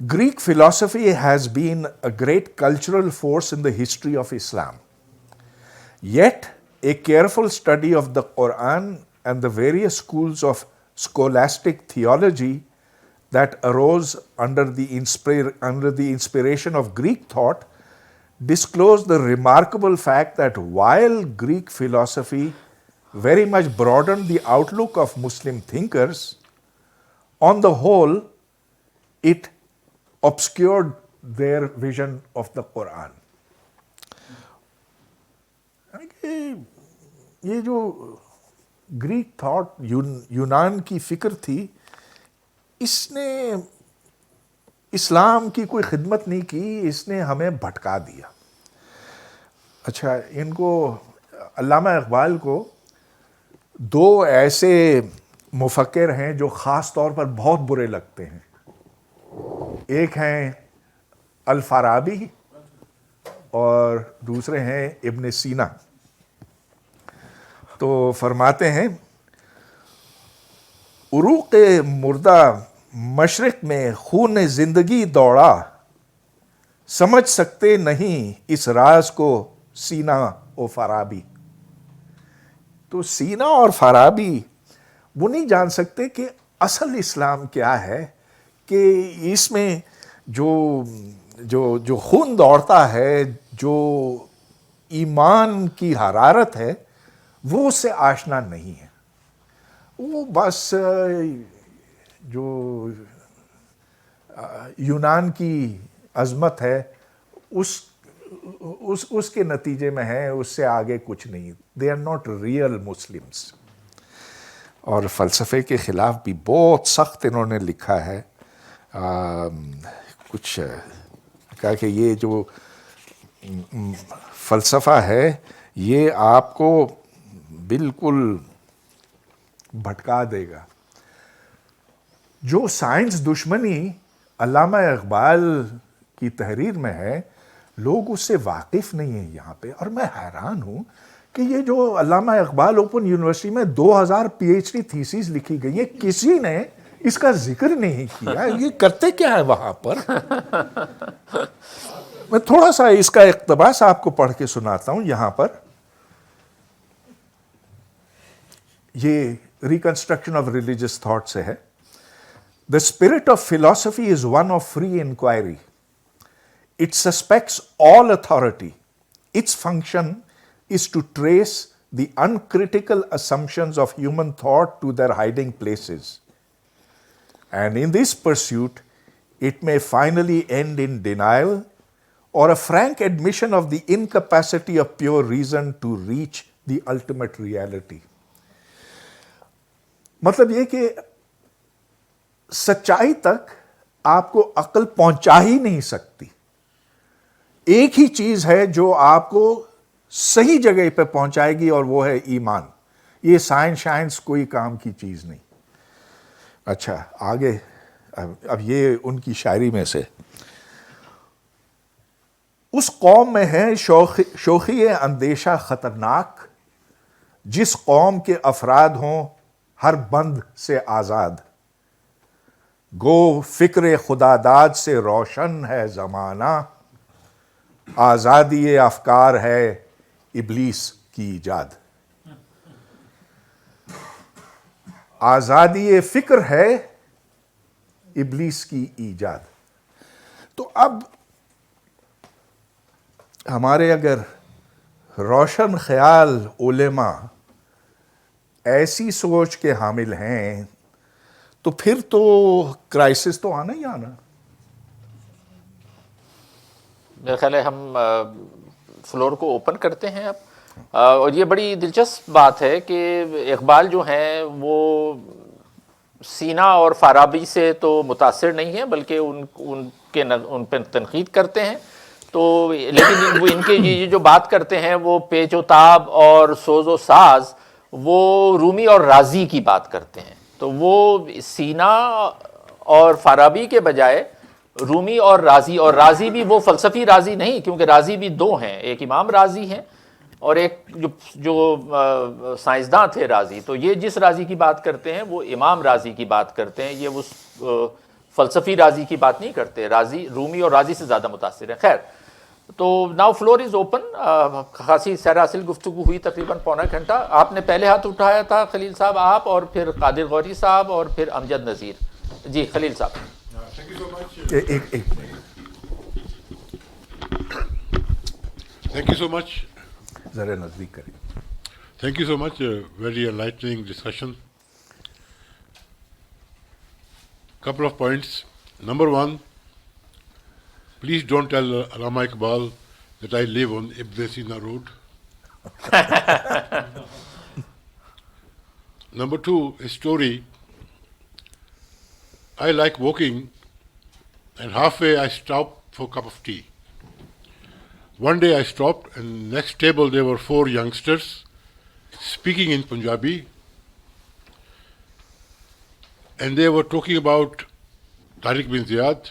Greek philosophy has been a great cultural force in the history of Islam. Yet, a careful study of the Quran and the various schools of scholastic theology that arose under the inspiration of Greek thought disclosed the remarkable fact that while Greek philosophy very much broadened the outlook of Muslim thinkers, on the whole, it obscured their vision of the Quran. یہ جو Greek thought یونان کی فکر تھی, اس نے اسلام کی کوئی خدمت نہیں کی, اس نے ہمیں بھٹکا دیا. اچھا, ان کو علامہ اقبال کو دو ایسے مفکر ہیں جو خاص طور پر بہت برے لگتے ہیں. ایک ہیں الفارابی اور دوسرے ہیں ابن سینا. تو فرماتے ہیں, عروق مردہ مشرق میں خون زندگی دوڑا, سمجھ سکتے نہیں اس راز کو سینا و فارابی. تو سینا اور فارابی وہ نہیں جان سکتے کہ اصل اسلام کیا ہے, کہ اس میں جو خون دوڑتا ہے, جو ایمان کی حرارت ہے, وہ اس سے آشنا نہیں ہے. وہ بس جو یونان کی عظمت ہے اس کے نتیجے میں ہے, اس سے آگے کچھ نہیں. They are not real Muslims. اور فلسفے کے خلاف بھی بہت سخت انہوں نے لکھا ہے. کچھ کہا کہ یہ جو فلسفہ ہے یہ آپ کو بالکل بھٹکا دے گا. جو سائنس دشمنی علامہ اقبال کی تحریر میں ہے, لوگ اس سے واقف نہیں ہیں یہاں پہ. اور میں حیران ہوں کہ یہ جو علامہ اقبال اوپن یونیورسٹی میں 2000 پی ایچ ڈی تھیسیز لکھی گئی ہیں, کسی نے اس کا ذکر نہیں کیا. یہ کرتے کیا ہے وہاں پر؟ میں تھوڑا سا اس کا اقتباس آپ کو پڑھ کے سناتا ہوں یہاں پر. یہ ریکنسٹرکشن آف ریلیجیس تھاٹ سے ہے. The spirit of philosophy is one of free inquiry. It suspects all authority. Its function is to trace the uncritical assumptions of human thought to their hiding places. And in this pursuit, it may finally end in denial or a frank admission of the incapacity of pure reason to reach the ultimate reality. مطلب یہ کہ سچائی تک آپ کو عقل پہنچا ہی نہیں سکتی. ایک ہی چیز ہے جو آپ کو صحیح جگہ پہ پہنچائے گی, اور وہ ہے ایمان. یہ سائنس کوئی کام کی چیز نہیں. اچھا آگے, اب یہ ان کی شاعری میں سے, اس قوم میں ہے شوخی اندیشہ خطرناک, جس قوم کے افراد ہوں ہر بند سے آزاد. گو فکر خدا داد سے روشن ہے زمانہ, آزادی افکار ہے ابلیس کی ایجاد. آزادی فکر ہے ابلیس کی ایجاد. تو اب ہمارے اگر روشن خیال علماء ایسی سوچ کے حامل ہیں تو پھر تو کرائسس تو آنا ہی آنا. میرے خیال ہے ہم فلور کو اوپن کرتے ہیں اب. اور یہ بڑی دلچسپ بات ہے کہ اقبال جو ہیں وہ سینا اور فارابی سے تو متاثر نہیں ہیں, بلکہ ان پہ تنقید کرتے ہیں. تو لیکن وہ ان کے یہ جو بات کرتے ہیں وہ پیچ و تاب اور سوز و ساز, وہ رومی اور رازی کی بات کرتے ہیں. تو وہ سینا اور فارابی کے بجائے رومی اور رازی بھی وہ فلسفی رازی نہیں, کیونکہ رازی بھی دو ہیں, ایک امام رازی ہیں اور ایک جو سائنسداں تھے رازی. تو یہ جس رازی کی بات کرتے ہیں وہ امام رازی کی بات کرتے ہیں, یہ اس فلسفی رازی کی بات نہیں کرتے. رازی رومی اور رازی سے زیادہ متاثر ہے. خیر, تو ناؤ فلور از اوپن. خاصی سیر حاصل گفتگو ہوئی تقریباً پونا گھنٹہ. آپ نے پہلے ہاتھ اٹھایا تھا خلیل صاحب, آپ, اور پھر قادر غوری صاحب, اور پھر امجد نذیر. جی خلیل صاحب. Thank you so much. ذرا نزدیک کریں. Thank you so much. Very enlightening discussion. Couple of points. Number one, please don't tell Allama Iqbal that I live on Ibn Sina Road. Number two, a story. I like walking, and halfway I stopped for a cup of tea. One day I stopped, and next table there were 4 youngsters speaking in Punjabi, and they were talking about Tariq bin Ziyad,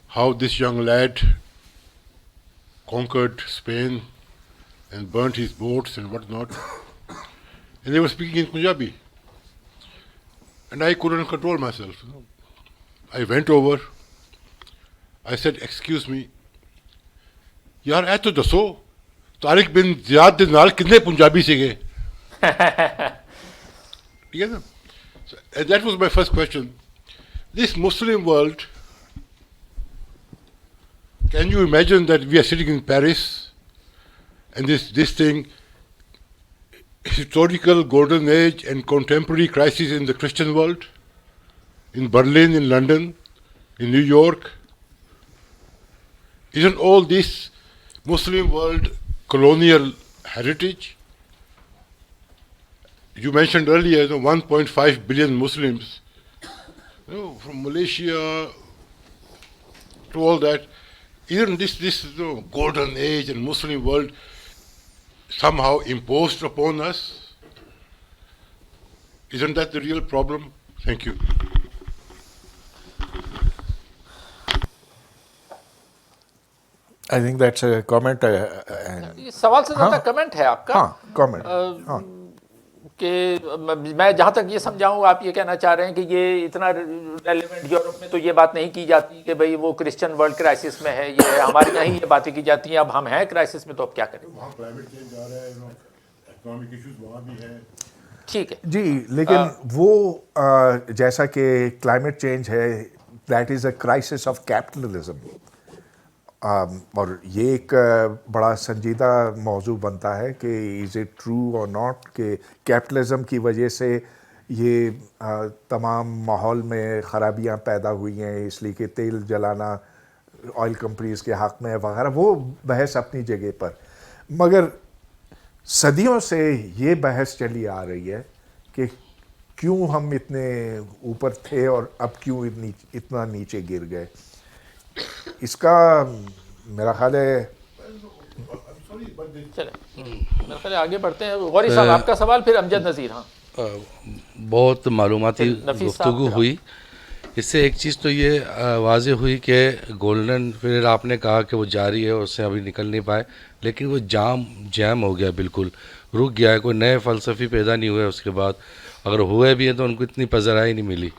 how this young lad conquered Spain and burnt his boats and whatnot. And they were speaking in Punjabi. And I couldn't control myself. I went over. I said, excuse me, یار اے تو دسو طارق بن زیاد دے نال کتنے پنجابی سیگے ٹھیک ہے نا. That was my first question. This Muslim world, can you imagine that we are sitting in Paris and this thing, historical golden age and contemporary crisis in the Christian world, in Berlin, in London, in New York? Isn't all this Muslim world colonial heritage? You mentioned earlier 1.5 billion Muslims, from Malaysia to all that. Isn't this golden age and Muslim world somehow imposed upon us? Isn't that the real problem? Thank you. I think that's a comment. یہ سوال سے زیادہ comment ہے آپ کا. ہاں comment. کہ میں جہاں تک یہ سمجھاؤں آپ یہ کہنا چاہ رہے ہیں کہ یہ اتنا ریلیونٹ یورپ میں تو یہ بات نہیں کی جاتی کہ بھئی وہ کرسچن ورلڈ کرائسس میں ہے, یہ ہمارے یہاں ہی یہ باتیں کی جاتی ہیں. اب ہم ہیں کرائسس میں تو اب کیا کریں. وہاں کلائمیٹ چینج آ رہا ہے, اکنامک ایشوز وہاں بھی ہیں. ٹھیک ہے جی, لیکن وہ جیسا کہ کلائمیٹ چینج ہے, that is a crisis of capitalism, اور یہ ایک بڑا سنجیدہ موضوع بنتا ہے کہ از اٹ ٹرو اور ناٹ کہ کیپٹلزم کی وجہ سے یہ تمام ماحول میں خرابیاں پیدا ہوئی ہیں, اس لیے کہ تیل جلانا آئل کمپنیز کے حق میں وغیرہ. وہ بحث اپنی جگہ پر, مگر صدیوں سے یہ بحث چلی آ رہی ہے کہ کیوں ہم اتنے اوپر تھے اور اب کیوں اتنا نیچے گر گئے. اس کا میرا خیال ہے, چلیں میرا خیال ہے آگے بڑھتے ہیں. غوری صاحب آپ کا سوال, پھر امجد نذیر. ہاں بہت معلوماتی گفتگو ہوئی. اس سے ایک چیز تو یہ واضح ہوئی کہ گولڈن پیریڈ آپ نے کہا کہ وہ جاری ہے, اس سے ابھی نکل نہیں پائے, لیکن وہ جام ہو گیا, بالکل رک گیا ہے. کوئی نئے فلسفی پیدا نہیں ہوئے اس کے بعد, اگر ہوئے بھی ہیں تو ان کو اتنی پذیرائی نہیں ملی.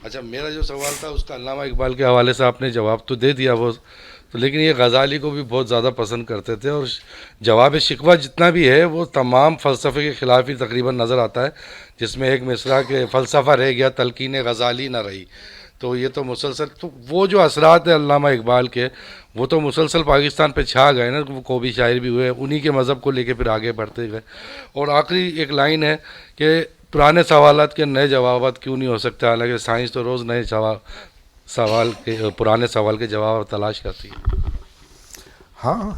اچھا, میرا جو سوال تھا اس کا علامہ اقبال کے حوالے سے آپ نے جواب تو دے دیا وہ تو, لیکن یہ غزالی کو بھی بہت زیادہ پسند کرتے تھے, اور جواب شکوہ جتنا بھی ہے وہ تمام فلسفے کے خلاف ہی تقریباً نظر آتا ہے, جس میں ایک مصرع کہ فلسفہ رہ گیا تلقین غزالی نہ رہی. تو یہ تو مسلسل, تو وہ جو اثرات ہیں علامہ اقبال کے وہ تو مسلسل پاکستان پہ چھا گئے نا, وہ کوبی شاعر بھی ہوئے, انہی کے مذہب کو لے کے پھر آگے بڑھتے گئے. اور آخری ایک لائن ہے کہ پرانے سوالات کے نئے جوابات کیوں نہیں ہو سکتے, حالانکہ سائنس تو روز نئے سوال کے پرانے سوال کے جواب تلاش کرتی ہے. ہاں,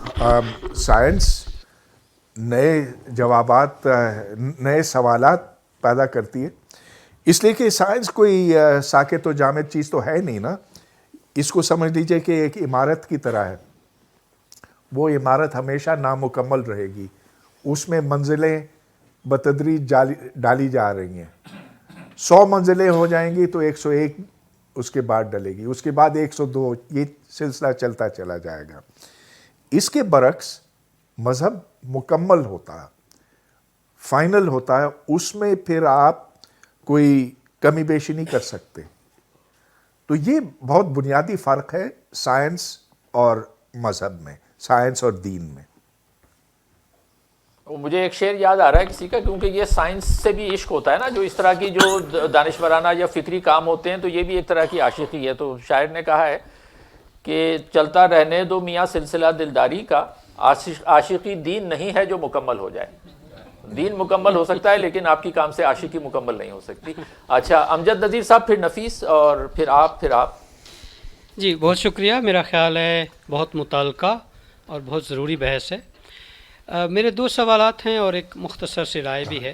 سائنس نئے جوابات, نئے سوالات پیدا کرتی ہے, اس لیے کہ سائنس کوئی ساکت و جامد چیز تو ہے نہیں نا. اس کو سمجھ لیجئے کہ ایک عمارت کی طرح ہے, وہ عمارت ہمیشہ نامکمل رہے گی, اس میں منزلیں بتدریج ڈالی جا رہی ہیں. 100 منزلیں ہو جائیں گی تو 101 اس کے بعد ڈلے گی, اس کے بعد 102, یہ سلسلہ چلتا چلا جائے گا. اس کے برعکس مذہب مکمل ہوتا ہے, فائنل ہوتا ہے, اس میں پھر آپ کوئی کمی بیشی نہیں کر سکتے. تو یہ بہت بنیادی فرق ہے سائنس اور مذہب میں, سائنس اور دین میں. مجھے ایک شعر یاد آ رہا ہے کسی کا, کیونکہ یہ سائنس سے بھی عشق ہوتا ہے نا, جو اس طرح کی جو دانشورانہ یا فکری کام ہوتے ہیں تو یہ بھی ایک طرح کی عاشقی ہے. تو شاعر نے کہا ہے کہ چلتا رہنے دو میاں سلسلہ دلداری کا, عاشقی دین نہیں ہے جو مکمل ہو جائے. دین مکمل ہو سکتا ہے لیکن آپ کی کام سے عاشقی مکمل نہیں ہو سکتی. اچھا امجد نذیر صاحب, پھر نفیس, اور پھر آپ. جی بہت شکریہ. میرا خیال ہے بہت متعلقہ اور بہت ضروری بحث ہے. میرے 2 سوالات ہیں اور ایک مختصر سی رائے بھی ہے.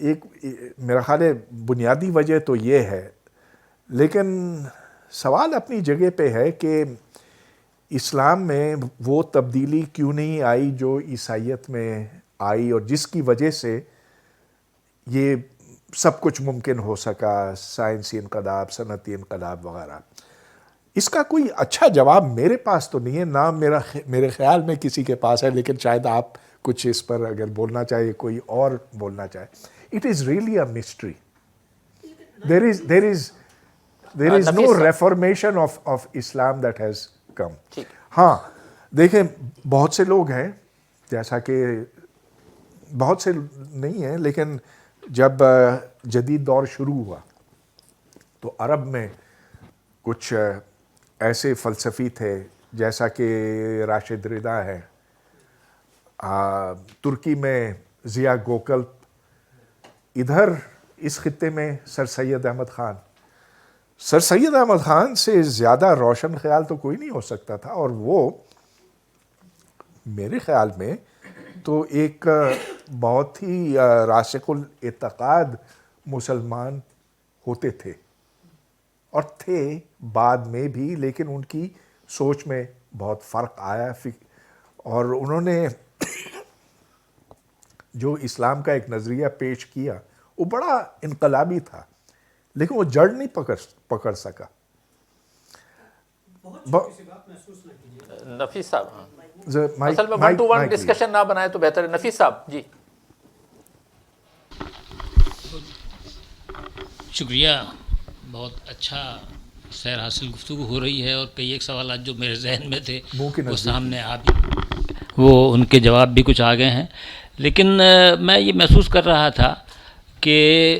ایک میرا خیال ہے بنیادی وجہ تو یہ ہے، لیکن سوال اپنی جگہ پہ ہے کہ اسلام میں وہ تبدیلی کیوں نہیں آئی جو عیسائیت میں آئی، اور جس کی وجہ سے یہ سب کچھ ممکن ہو سکا، سائنسی انقلاب، صنعتی انقلاب وغیرہ. اس کا کوئی اچھا جواب میرے پاس تو نہیں ہے، نہ میرے خیال میں کسی کے پاس ہے، لیکن شاید آپ کچھ اس پر اگر بولنا چاہیے، کوئی اور بولنا چاہے. It is really a mystery. there is no reformation of Islam that has come. ہاں دیکھیں، بہت سے لوگ ہیں، جیسا کہ بہت سے نہیں ہیں، لیکن جب جدید دور شروع ہوا تو عرب میں کچھ ایسے فلسفی تھے جیسا کہ راشد رضا ہے، ترکی میں ضیاء گوکلپ، ادھر اس خطے میں سر سید احمد خان. سر سید احمد خان سے زیادہ روشن خیال تو کوئی نہیں ہو سکتا تھا، اور وہ میرے خیال میں تو ایک بہت ہی راسخ الاعتقاد مسلمان ہوتے تھے، اور تھے بعد میں بھی، لیکن ان کی سوچ میں بہت فرق آیا، اور انہوں نے جو اسلام کا ایک نظریہ پیش کیا وہ بڑا انقلابی تھا، لیکن وہ جڑ نہیں پکڑ سکا. نفیس صاحب، اصل میں 1 to 1 ڈسکشن نہ بنائے تو بہتر ہے. نفیس صاحب جی. شکریہ، بہت اچھا سیر حاصل گفتگو ہو رہی ہے، اور کئی ایک سوالات جو میرے ذہن میں تھے وہ سامنے وہ ان کے جواب بھی کچھ آ گئے ہیں. لیکن میں یہ محسوس کر رہا تھا کہ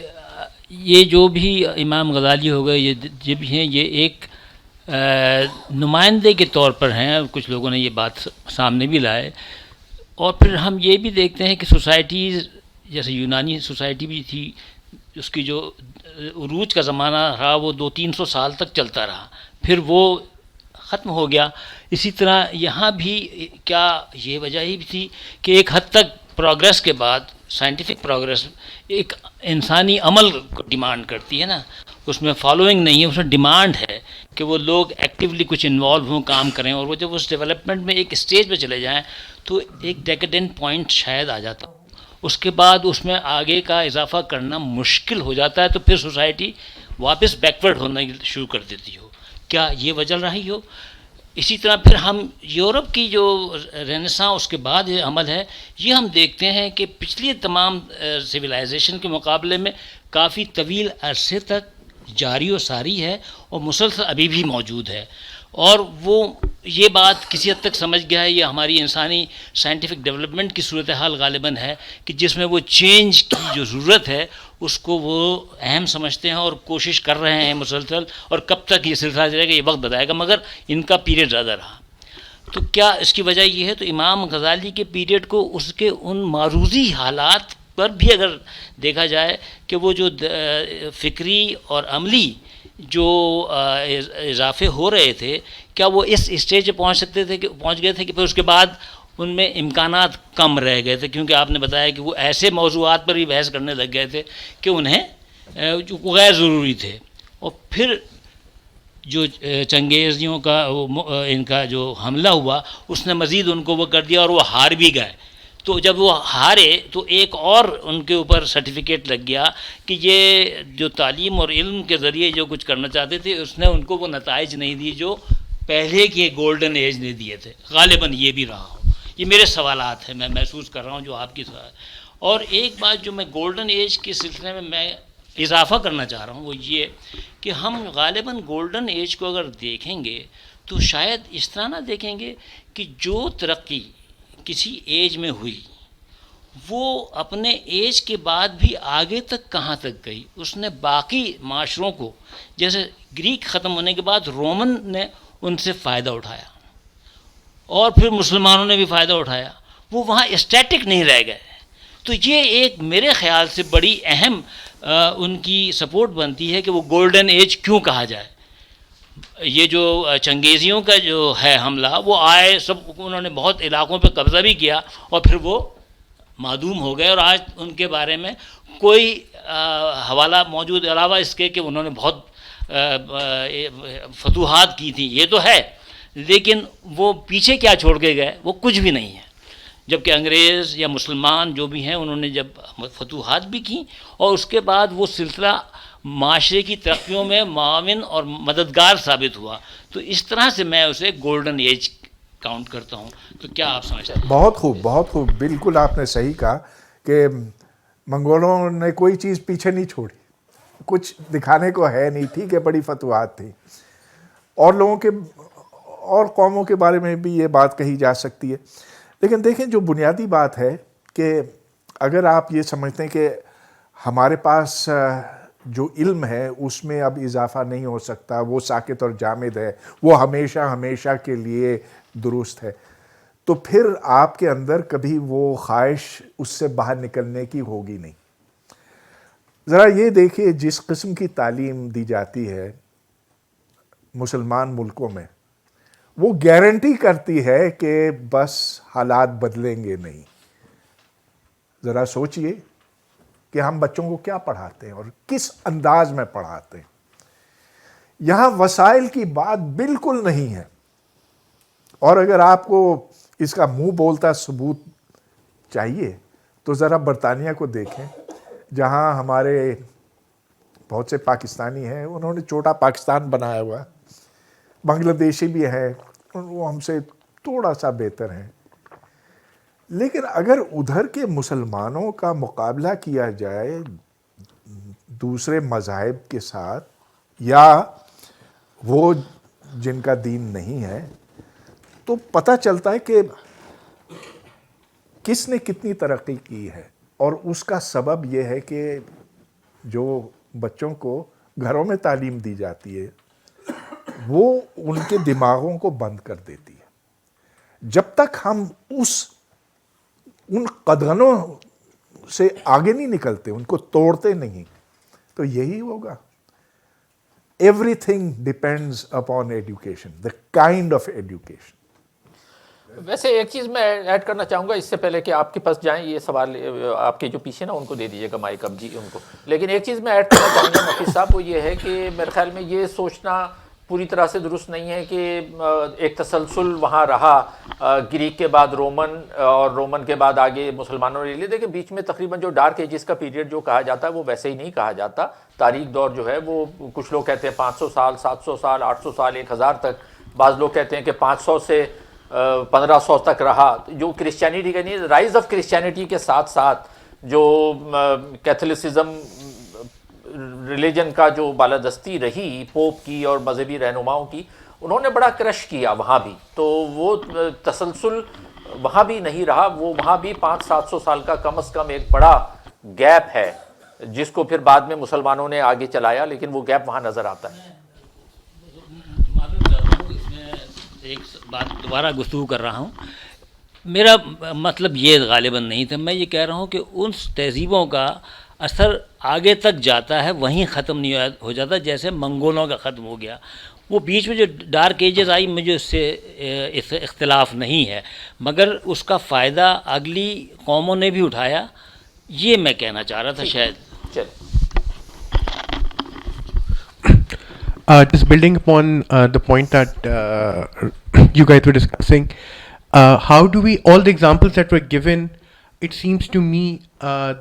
یہ جو بھی امام غزالی ہو گئے، یہ بھی ہیں، یہ ایک نمائندے کے طور پر ہیں. کچھ لوگوں نے یہ بات سامنے بھی لائے. اور پھر ہم یہ بھی دیکھتے ہیں کہ سوسائٹیز جیسے یونانی سوسائٹی بھی تھی، اس کی جو عروج کا زمانہ رہا وہ 200-300 سال تک چلتا رہا، پھر وہ ختم ہو گیا. اسی طرح یہاں بھی کیا یہ وجہ ہی بھی تھی کہ ایک حد تک پروگریس کے بعد، سائنٹیفک پروگریس ایک انسانی عمل کو ڈیمانڈ کرتی ہے نا، اس میں فالوئنگ نہیں ہے، اس میں ڈیمانڈ ہے کہ وہ لوگ ایکٹیولی کچھ انوالو ہوں، کام کریں، اور وہ جب اس ڈیولپمنٹ میں ایک اسٹیج پہ چلے جائیں تو ایک ڈیکیڈنٹ پوائنٹ شاید آ جاتا. اس کے بعد اس میں آگے کا اضافہ کرنا مشکل ہو جاتا ہے، تو پھر سوسائٹی واپس بیکورڈ ہونا شروع کر دیتی ہو. کیا یہ وجہ رہی ہو؟ اسی طرح پھر ہم یورپ کی جو رینیساں اس کے بعد یہ عمل ہے، یہ ہم دیکھتے ہیں کہ پچھلی تمام سویلائزیشن کے مقابلے میں کافی طویل عرصے تک جاری و ساری ہے، اور مسلسل ابھی بھی موجود ہے. اور وہ یہ بات کسی حد تک سمجھ گیا ہے، یہ ہماری انسانی سائنٹیفک ڈیولپمنٹ کی صورتحال غالباً ہے کہ جس میں وہ چینج کی جو ضرورت ہے اس کو وہ اہم سمجھتے ہیں اور کوشش کر رہے ہیں مسلسل. اور کب تک یہ سلسلہ چلے گا یہ وقت بتائے گا، مگر ان کا پیریڈ زیادہ رہا. تو کیا اس کی وجہ یہ ہے؟ تو امام غزالی کے پیریڈ کو اس کے ان معروضی حالات پر بھی اگر دیکھا جائے کہ وہ جو فکری اور عملی جو اضافے ہو رہے تھے، کیا وہ اس اسٹیج پہ پہنچ گئے تھے کہ پھر اس کے بعد ان میں امکانات کم رہ گئے تھے، کیونکہ آپ نے بتایا کہ وہ ایسے موضوعات پر بھی بحث کرنے لگ گئے تھے کہ انہیں جو غیر ضروری تھے. اور پھر جو چنگیزیوں کا ان کا جو حملہ ہوا اس نے مزید ان کو وہ کر دیا، اور وہ ہار بھی گئے. تو جب وہ ہارے تو ایک اور ان کے اوپر سرٹیفکیٹ لگ گیا کہ یہ جو تعلیم اور علم کے ذریعے جو کچھ کرنا چاہتے تھے اس نے ان کو وہ نتائج نہیں دی جو پہلے کے گولڈن ایج نے دیے تھے. غالباً یہ بھی رہا ہو. یہ میرے سوالات ہیں، میں محسوس کر رہا ہوں جو آپ کی سوال. اور ایک بات جو میں گولڈن ایج کے سلسلے میں اضافہ کرنا چاہ رہا ہوں وہ یہ کہ ہم غالباً گولڈن ایج کو اگر دیکھیں گے تو شاید اس طرح نہ دیکھیں گے کہ جو ترقی کسی ایج میں ہوئی وہ اپنے ایج کے بعد بھی آگے تک کہاں تک گئی. اس نے باقی معاشروں کو، جیسے گریک ختم ہونے کے بعد رومن نے ان سے فائدہ اٹھایا اور پھر مسلمانوں نے بھی فائدہ اٹھایا، وہ وہاں اسٹیٹک نہیں رہ گئے. تو یہ ایک میرے خیال سے بڑی اہم ان کی سپورٹ بنتی ہے کہ وہ گولڈن ایج کیوں کہا جائے. یہ جو چنگیزیوں کا جو ہے حملہ، وہ آئے، سب انہوں نے بہت علاقوں پہ قبضہ بھی کیا، اور پھر وہ معدوم ہو گئے اور آج ان کے بارے میں کوئی حوالہ موجود علاوہ اس کے کہ انہوں نے بہت فتوحات کی تھیں، یہ تو ہے، لیکن وہ پیچھے کیا چھوڑ کے گئے وہ کچھ بھی نہیں ہے. جبکہ انگریز یا مسلمان جو بھی ہیں انہوں نے جب فتوحات بھی کی اور اس کے بعد وہ سلسلہ معاشرے کی ترقیوں میں معاون اور مددگار ثابت ہوا. تو اس طرح سے میں اسے گولڈن ایج کاؤنٹ کرتا ہوں. تو کیا آپ سمجھتے ہیں؟ بہت خوب، بہت خوب، بالکل آپ نے صحیح کہا کہ منگولوں نے کوئی چیز پیچھے نہیں چھوڑی، کچھ دکھانے کو ہے نہیں. ٹھیک ہے، بڑی فتوحات تھی، اور لوگوں کے اور قوموں کے بارے میں بھی یہ بات کہی جا سکتی ہے. لیکن دیکھیں جو بنیادی بات ہے کہ اگر آپ یہ سمجھتے ہیں کہ ہمارے پاس جو علم ہے اس میں اب اضافہ نہیں ہو سکتا، وہ ساکت اور جامد ہے، وہ ہمیشہ ہمیشہ کے لیے درست ہے، تو پھر آپ کے اندر کبھی وہ خواہش اس سے باہر نکلنے کی ہوگی نہیں. ذرا یہ دیکھیے جس قسم کی تعلیم دی جاتی ہے مسلمان ملکوں میں، وہ گارنٹی کرتی ہے کہ بس حالات بدلیں گے نہیں. ذرا سوچئے کہ ہم بچوں کو کیا پڑھاتے ہیں اور کس انداز میں پڑھاتے ہیں. یہاں وسائل کی بات بالکل نہیں ہے، اور اگر آپ کو اس کا منہ بولتا ثبوت چاہیے تو ذرا برطانیہ کو دیکھیں، جہاں ہمارے بہت سے پاکستانی ہیں، انہوں نے چھوٹا پاکستان بنایا ہوا ہے. بنگلہ دیشی بھی ہیں، وہ ہم سے تھوڑا سا بہتر ہیں. لیکن اگر ادھر کے مسلمانوں کا مقابلہ کیا جائے دوسرے مذاہب کے ساتھ یا وہ جن کا دین نہیں ہے، تو پتہ چلتا ہے کہ کس نے کتنی ترقی کی ہے. اور اس کا سبب یہ ہے کہ جو بچوں کو گھروں میں تعلیم دی جاتی ہے وہ ان کے دماغوں کو بند کر دیتی ہے. جب تک ہم ان قدغنوں سے آگے نہیں نکلتے، ان کو توڑتے نہیں، تو یہی ہوگا. Every thing depends upon education, the kind of education. ویسے ایک چیز میں ایڈ کرنا چاہوں گا اس سے پہلے کہ آپ کے پاس جائیں، یہ سوال آپ کے جو پیچھے نا ان کو دے دیجیے گا مائک اب جی ان کو. لیکن ایک چیز میں ایڈ کرنا چاہوں گا نفیس صاحب، وہ یہ ہے کہ میرے خیال میں یہ سوچنا پوری طرح سے درست نہیں ہے کہ ایک تسلسل وہاں رہا، گریک کے بعد رومن اور رومن کے بعد آگے مسلمانوں نے لے. دیکھیں بیچ میں تقریباً جو ڈارک ایجز کا پیریڈ جو کہا جاتا ہے وہ ویسے ہی نہیں کہا جاتا. تاریخ دور جو ہے وہ کچھ لوگ کہتے ہیں 500 سال، 700 سال، 800 سال، 1000 تک. بعض لوگ کہتے ہیں کہ 500 سے 1500 تک رہا. جو کرسچینٹی کا نہیں، رائز آف کرسچینٹی کے ساتھ ساتھ جو کیتھولسزم ریلیجن کا جو بالادستی رہی پوپ کی اور مذہبی رہنماؤں کی، انہوں نے بڑا کرش کیا وہاں بھی. تو وہ تسلسل وہاں بھی نہیں رہا. وہ وہاں بھی 500-700 سال کا کم از کم ایک بڑا گیپ ہے جس کو پھر بعد میں مسلمانوں نے آگے چلایا، لیکن وہ گیپ وہاں نظر آتا ہے. معلوم چاہتا ہوں اس میں ایک بات دوبارہ گفتگو کر رہا ہوں. میرا مطلب یہ غالباً نہیں تھا، میں یہ کہہ رہا ہوں کہ ان تہذیبوں کا اثر آگے تک جاتا ہے، وہیں ختم نہیں ہو جاتا جیسے منگولوں کا ختم ہو گیا. وہ بیچ میں جو ڈارک ایجز آئی مجھے اس سے اختلاف نہیں ہے، مگر اس کا فائدہ اگلی قوموں نے بھی اٹھایا، یہ میں کہنا چاہ رہا تھا شاید. چلیں just building upon the point that you guys were discussing, how do we, all the examples that were given, it seems to me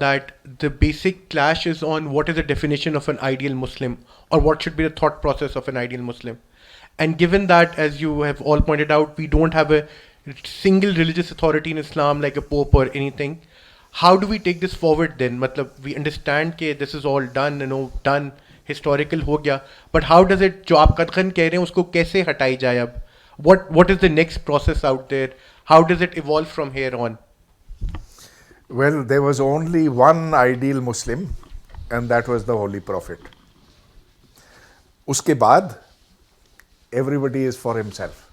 that the basic clash is on what is the definition of an ideal Muslim, or what should be the thought process of an ideal Muslim. And given that, as you have all pointed out, we don't have a single religious authority in Islam like a pope or anything, how do we take this forward then? Matlab, we understand that this is all done, done, historical ہو گیا, but how does it, جو آپ قدغن کہہ رہے ہیں اس کو کیسے ہٹائی جائے اب؟ What is the next process out there? How does it evolve from here on? Well, there was only one ideal Muslim and that was the Holy Prophet. اس کے بعد everybody is for himself.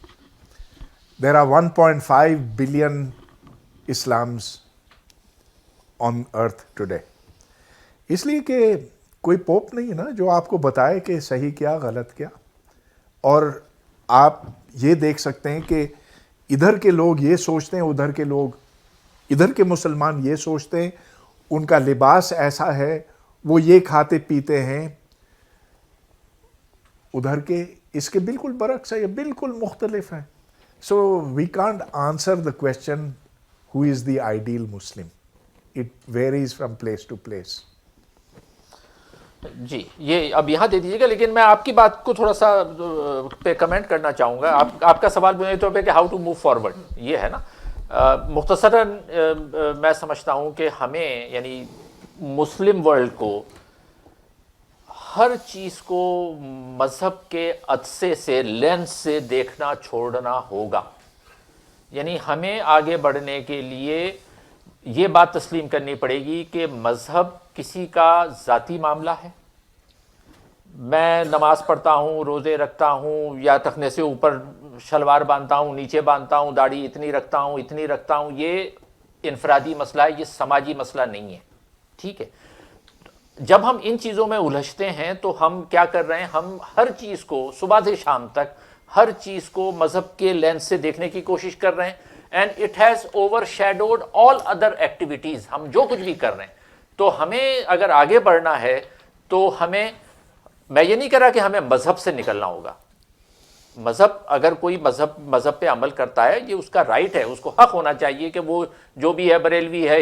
There are 1.5 billion Islams on earth today. اس لیے کہ کوئی pope نہیں ہے نا جو آپ کو بتائے کہ صحیح کیا غلط کیا. اور آپ یہ دیکھ سکتے ہیں کہ ادھر کے لوگ یہ سوچتے ہیں، ادھر کے لوگ ادھر کے مسلمان یہ سوچتے ہیں ان کا لباس ایسا ہے, وہ یہ کھاتے پیتے ہیں, ادھر کے اس کے بالکل برعکس ہے, یہ بالکل مختلف ہے. So we can't answer the question who is the ideal Muslim, it varies from place to place. جی یہ اب یہاں دے دیجیے گا, لیکن میں آپ کی بات کو تھوڑا سا پہ کمنٹ کرنا چاہوں گا. آپ کا سوال بنیادی طور پہ کہ ہاؤ ٹو موو فارورڈ یہ ہے نا. مختصراً میں سمجھتا ہوں کہ ہمیں یعنی مسلم ورلڈ کو ہر چیز کو مذہب کے عدسے سے, لینس سے دیکھنا چھوڑنا ہوگا. یعنی ہمیں آگے بڑھنے کے لیے یہ بات تسلیم کرنی پڑے گی کہ مذہب کسی کا ذاتی معاملہ ہے. میں نماز پڑھتا ہوں, روزے رکھتا ہوں, یا ٹخنے سے اوپر شلوار باندھتا ہوں, نیچے باندھتا ہوں, داڑھی اتنی رکھتا ہوں, یہ انفرادی مسئلہ ہے, یہ سماجی مسئلہ نہیں ہے. ٹھیک ہے, جب ہم ان چیزوں میں الجھتے ہیں تو ہم کیا کر رہے ہیں, ہم ہر چیز کو صبح سے شام تک ہر چیز کو مذہب کے لینس سے دیکھنے کی کوشش کر رہے ہیں. And it has over shadowed all other activities. ہم جو کچھ بھی کر رہے ہیں, تو ہمیں اگر آگے بڑھنا ہے تو ہمیں, میں یہ نہیں کہہ رہا کہ ہمیں مذہب سے نکلنا ہوگا. مذہب, اگر کوئی مذہب پہ عمل کرتا ہے یہ اس کا رائٹ ہے, اس کو حق ہونا چاہیے کہ وہ جو بھی ہے, بریلوی ہے,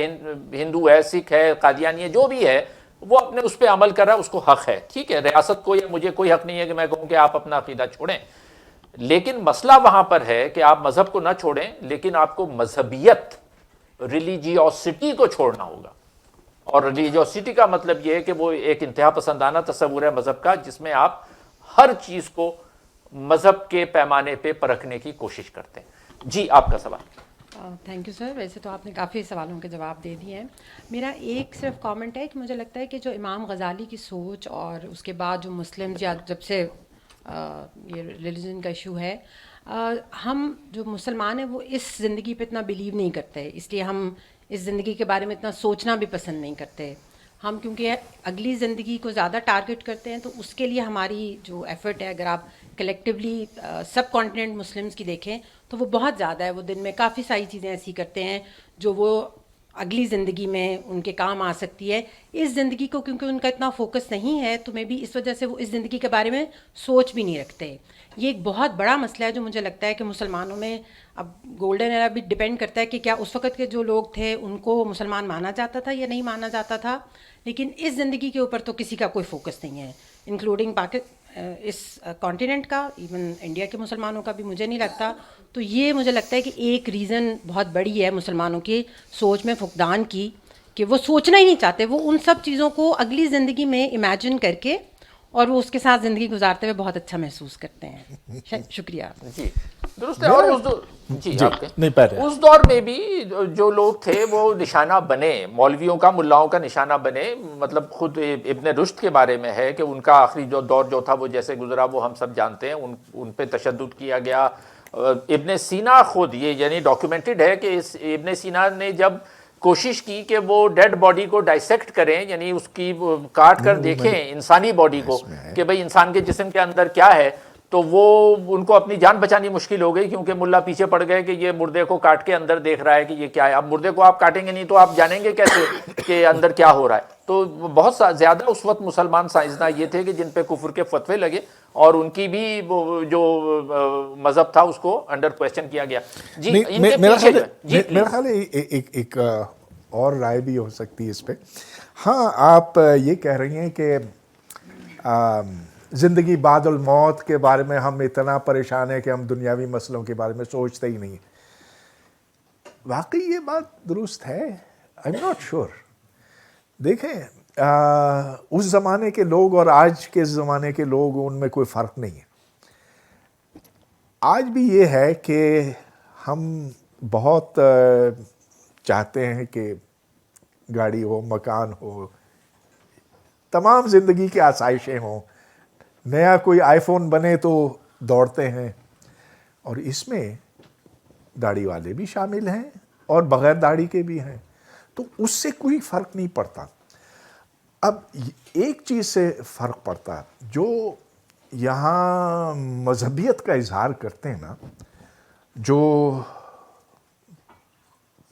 ہندو ہے, سکھ ہے, قادیانی ہے, جو بھی ہے, وہ اپنے اس پہ عمل کر رہا ہے, اس کو حق ہے. ٹھیک ہے, ریاست کو یا مجھے کوئی حق نہیں ہے کہ میں کہوں کہ آپ اپنا عقیدہ چھوڑیں. لیکن مسئلہ وہاں پر ہے کہ آپ مذہب کو نہ چھوڑیں, لیکن آپ کو مذہبیت, ریلیجیوسٹی کو چھوڑنا ہوگا. اور ریلیجیوسٹی کا مطلب یہ ہے کہ وہ ایک انتہا پسندانہ تصور ہے مذہب کا, جس میں آپ ہر چیز کو مذہب کے پیمانے پہ پرکھنے کی کوشش کرتے ہیں. جی آپ کا سوال. Thank you sir. ویسے تو آپ نے کافی سوالوں کے جواب دے دیے ہیں. میرا ایک صرف کامنٹ ہے کہ مجھے لگتا ہے کہ جو امام غزالی کی سوچ اور اس کے بعد جو مسلم جب سے یہ ریلیجن کا ایشو ہے, ہم جو مسلمان ہیں وہ اس زندگی پہ اتنا بلیو نہیں کرتے, اس لیے ہم اس زندگی کے بارے میں اتنا سوچنا بھی پسند نہیں کرتے. ہم کیونکہ اگلی زندگی کو زیادہ ٹارگٹ کرتے ہیں, تو اس کے لیے ہماری جو ایفرٹ ہے, اگر آپ کلیکٹیولی سب کانٹیننٹ مسلمس کی دیکھیں تو وہ بہت زیادہ ہے. وہ دن میں کافی ساری چیزیں ایسی کرتے ہیں جو وہ اگلی زندگی میں ان کے کام آ سکتی ہے. اس زندگی کو کیونکہ ان کا اتنا فوکس نہیں ہے, تو میں بھی اس وجہ سے وہ اس زندگی کے بارے میں سوچ بھی نہیں رکھتے. یہ ایک بہت بڑا مسئلہ ہے جو مجھے لگتا ہے کہ مسلمانوں میں, اب گولڈن ایرا بھی ڈپینڈ کرتا ہے کہ کیا اس وقت کے جو لوگ تھے ان کو مسلمان مانا جاتا تھا یا نہیں مانا جاتا تھا, لیکن اس زندگی کے اوپر تو کسی کا کوئی فوکس نہیں ہے, انکلوڈنگ اس کانٹیننٹ کا, ایون انڈیا کے مسلمانوں کا بھی مجھے نہیں لگتا. تو یہ مجھے لگتا ہے کہ ایک ریزن بہت بڑی ہے مسلمانوں کی سوچ میں فقدان کی, کہ وہ سوچنا ہی نہیں چاہتے. وہ ان سب چیزوں کو اگلی زندگی میں امیجن کر کے اور وہ اس کے ساتھ زندگی گزارتے ہوئے بہت اچھا محسوس کرتے ہیں. شکریہ. جی درست ہے. اور اس دور میں بھی جو لوگ تھے وہ نشانہ بنے, مولویوں کا, ملاؤں کا نشانہ بنے. مطلب خود ابن رشد کے بارے میں ہے کہ ان کا آخری جو دور جو تھا وہ جیسے گزرا وہ ہم سب جانتے ہیں, ان پہ تشدد کیا گیا. ابن سینا خود یہ یعنی ڈاکیومنٹڈ ہے کہ ابن سینا نے جب کوشش کی کہ وہ ڈیڈ باڈی کو ڈائسیکٹ کریں, یعنی اس کی کاٹ کر دیکھیں انسانی باڈی کو کہ بھئی انسان کے جسم کے اندر کیا ہے, تو وہ ان کو اپنی جان بچانی مشکل ہو گئی, کیونکہ ملا پیچھے پڑ گئے کہ یہ مردے کو کاٹ کے اندر دیکھ رہا ہے کہ یہ کیا ہے. اب مردے کو آپ کاٹیں گے نہیں تو آپ جانیں گے کیسے کہ اندر کیا ہو رہا ہے. تو بہت زیادہ اس وقت مسلمان سائنسداں یہ تھے کہ جن پہ کفر کے فتوے لگے, اور ان کی بھی جو مذہب تھا اس کو انڈر کویسچن کیا گیا. جی میرا خیال ہے ایک اور رائے بھی ہو سکتی ہے اس پہ. ہاں آپ یہ کہہ رہی ہیں کہ زندگی بعد الموت کے بارے میں ہم اتنا پریشان ہیں کہ ہم دنیاوی مسئلوں کے بارے میں سوچتے ہی نہیں. واقعی یہ بات درست ہے. I am not sure. دیکھیں اس زمانے کے لوگ اور آج کے زمانے کے لوگ, ان میں کوئی فرق نہیں ہے. آج بھی یہ ہے کہ ہم بہت چاہتے ہیں کہ گاڑی ہو, مکان ہو, تمام زندگی کی آسائشیں ہوں. نیا کوئی آئی فون بنے تو دوڑتے ہیں, اور اس میں داڑھی والے بھی شامل ہیں اور بغیر داڑھی کے بھی ہیں, تو اس سے کوئی فرق نہیں پڑتا. اب ایک چیز سے فرق پڑتا, جو یہاں مذہبیت کا اظہار کرتے ہیں نا, جو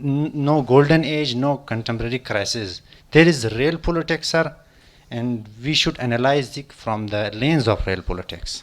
no golden age, no contemporary crisis. There is real politics, sir, and we should analyze it from the lens of real politics.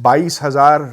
22,000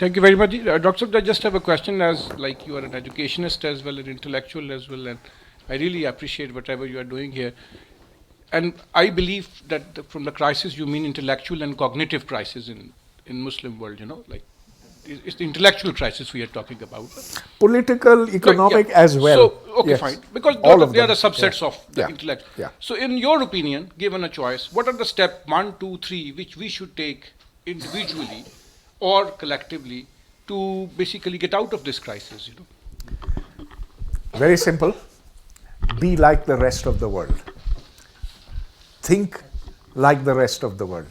Thank you very much. Dr. I just have a question, as like you are an educationist as well, an intellectual as well, and I really appreciate whatever you are doing here. And I believe that from the crisis you mean intellectual and cognitive crisis in Muslim world, you know, like it's the intellectual crisis we are talking about. Political, economic as well. So, okay, Yes. fine. Because All of they are them. the subsets of the Yeah. intellect. Yeah. So, in your opinion, given a choice, what are the step 1, 2, 3 which we should take individually or collectively to basically get out of this crisis, you know? Very simple. Be like the rest of the world. Think like the rest of the world.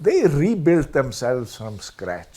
They rebuilt themselves from scratch.